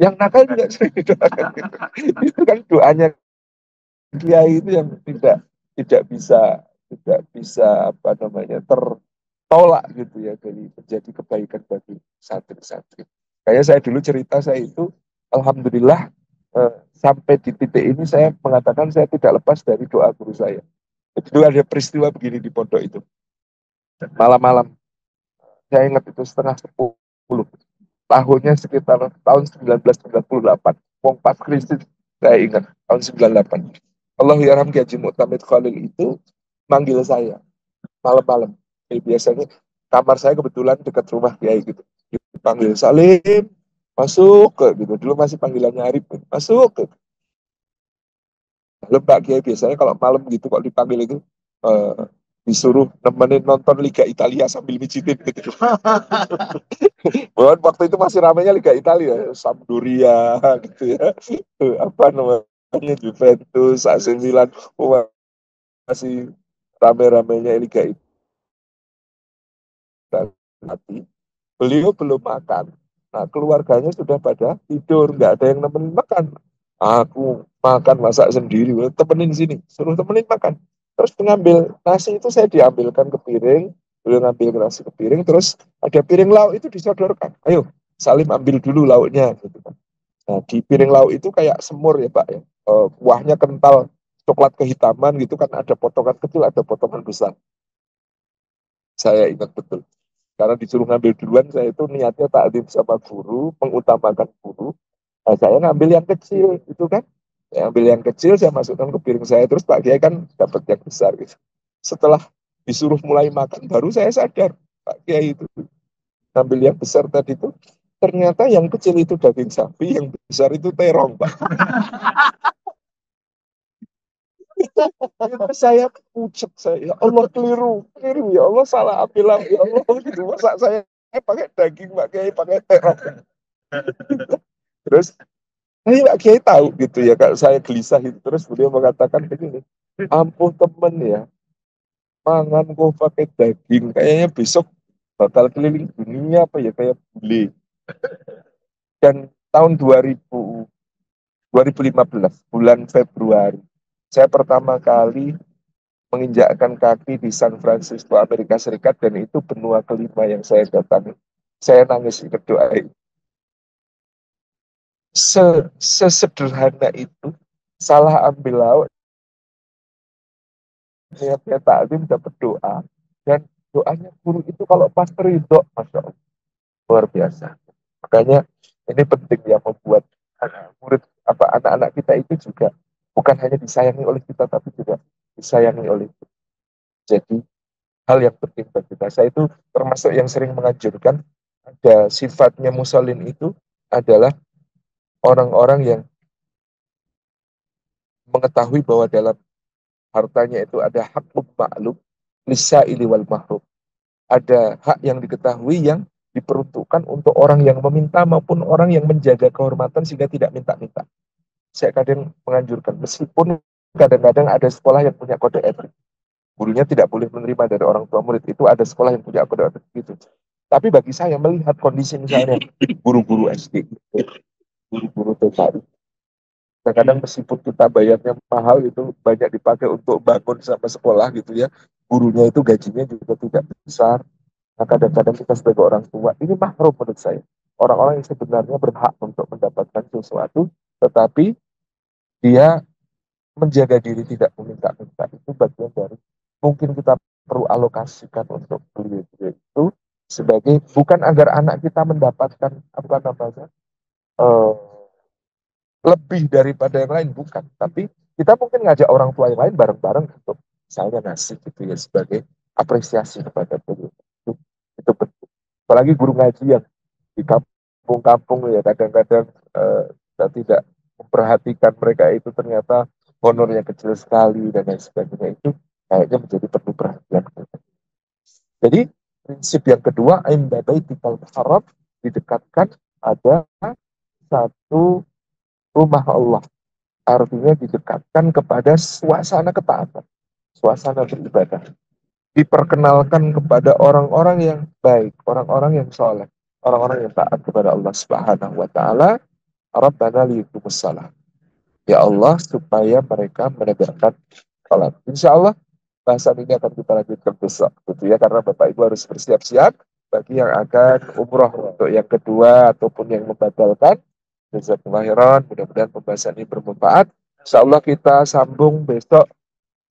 yang nakal juga sering didoakan. Itu kan doanya kiai itu yang tidak bisa apa namanya tertolak gitu ya, dari menjadi kebaikan bagi santri-santri. Kayak saya dulu cerita, saya itu alhamdulillah sampai di titik ini saya mengatakan saya tidak lepas dari doa guru saya. Itu ada peristiwa begini di pondok itu. Malam-malam, saya ingat itu setengah 10. Tahunnya sekitar tahun 1998. Wong pas krisis, saya ingat tahun 98. Allah yarham Haji Muktamid Khalil itu manggil saya malam-malam. Jadi biasanya kamar saya kebetulan dekat rumah Kiai gitu. Dipanggil Salim, masuk ke gitu. Dulu masih panggilannya Arif, masuk ke. Lalu Pak Kiai biasanya kalau malam gitu kok dipanggil itu eh, disuruh nemenin nonton Liga Italia sambil mijitin gitu. Bahkan waktu itu masih ramainya Liga Italia, Sampdoria gitu ya. Apa namanya, Juventus, AC Milan, oh, masih rame-ramenya Liga Italia. Beliau belum makan. Nah, keluarganya sudah pada tidur, nggak ada yang nemenin makan. Aku makan masak sendiri, temenin sini, suruh temenin makan. Terus mengambil nasi itu saya diambilkan ke piring, beliau ngambil nasi ke piring, terus ada piring lauk itu disodorkan. Ayo, Salim ambil dulu lauknya. Gitu kan. Nah, di piring lauk itu kayak semur ya Pak ya. Kuahnya kental, coklat kehitaman gitu kan, ada potongan kecil, ada potongan besar. Saya ingat betul. Karena disuruh ngambil duluan, saya itu niatnya taklim sama guru, mengutamakan guru. Nah, saya ngambil yang kecil, itu kan. Saya ambil yang kecil, saya masukkan ke piring saya, terus Pak Kiai kan dapat yang besar gitu. Setelah disuruh mulai makan, baru saya sadar, Pak Kiai itu ngambil yang besar tadi itu, ternyata yang kecil itu daging sapi, yang besar itu terong, Pak. Itu saya pucet, saya, ya Allah keliru, keliru, ya Allah salah ambil, ya Allah, gitu. Masa saya pakai daging, Pak Kiai pakai terong. Terus saya Pak Kiai tahu gitu ya, kalau saya gelisah itu, terus beliau mengatakan begini, ampuh temen ya, mangan kok pakai daging, kayaknya besok bakal keliling dunia apa ya, kayak bule. Dan tahun 2015 bulan Februari, saya pertama kali menginjakkan kaki di San Francisco, Amerika Serikat, dan itu benua kelima yang saya datangi. Saya nangis ikut doa. Sesederhana itu, salah ambil lauk, niatnya taklim dapat doa, dan doanya guru itu kalau pas ridho, masya Allah, luar biasa. Makanya ini penting ya, membuat murid apa anak-anak kita itu juga bukan hanya disayangi oleh kita, tapi juga disayangi oleh kita. Jadi hal yang penting bagi kita. Saya itu termasuk yang sering menganjurkan, ada sifatnya musallin itu adalah orang-orang yang mengetahui bahwa dalam hartanya itu ada hak maklum lisa wal mahrum. Ada hak yang diketahui yang diperuntukkan untuk orang yang meminta maupun orang yang menjaga kehormatan sehingga tidak minta-minta. Saya kadang menganjurkan, meskipun kadang-kadang ada sekolah yang punya kode etik, gurunya tidak boleh menerima dari orang tua murid, itu ada sekolah yang punya kode etik gitu. Tapi bagi saya melihat kondisi misalnya guru-guru SD, guru-guru TK, kadang-kadang meskipun kita bayarnya mahal itu banyak dipakai untuk bangun sama sekolah gitu ya, gurunya itu gajinya juga tidak besar. Nah, kadang-kadang kita sebagai orang tua ini mahrum menurut saya. Orang-orang yang sebenarnya berhak untuk mendapatkan sesuatu, tetapi dia menjaga diri tidak meminta-minta, itu bagian dari mungkin kita perlu alokasikan untuk beliau itu sebagai bukan agar anak kita mendapatkan apa namanya eh, lebih daripada yang lain, bukan, tapi kita mungkin ngajak orang tua yang lain bareng-bareng untuk misalnya ngasih gitu ya, sebagai apresiasi kepada beliau itu penting. Apalagi guru ngaji yang di kampung-kampung ya, kadang-kadang kita tidak memperhatikan mereka itu ternyata honornya kecil sekali dan lain sebagainya, itu kayaknya menjadi perlu perhatian. Jadi prinsip yang kedua, inda baitikal haram, didekatkan ada satu rumah Allah, artinya didekatkan kepada suasana ketaatan, suasana beribadah. diperkenalkan kepada orang-orang yang baik, orang-orang yang soleh, orang-orang yang taat kepada Allah Subhanahu wa taala. Rabbana liyuqimus shalah. Ya Allah, supaya mereka menegakkan salat. Insya Allah bahasan ini akan kita lanjutkan besok, gitu ya, karena Bapak Ibu harus bersiap-siap bagi yang akan umroh untuk yang kedua ataupun yang membatalkan. Jazakumullah khairan, mudah-mudahan pembahasan ini bermanfaat. Insya Allah kita sambung besok.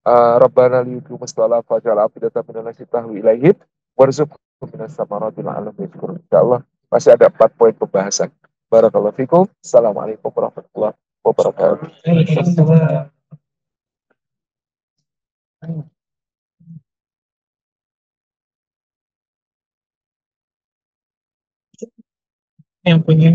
Rabbana liyuqimus shalah faj'al afidatan minan nasi tahwi ilaihim warzuqhum minas samarati la'allahum yashkurun. Insya Allah masih ada 4 poin pembahasan. Barakallahu fikum. Assalamualaikum warahmatullahi wabarakatuh. Yang punya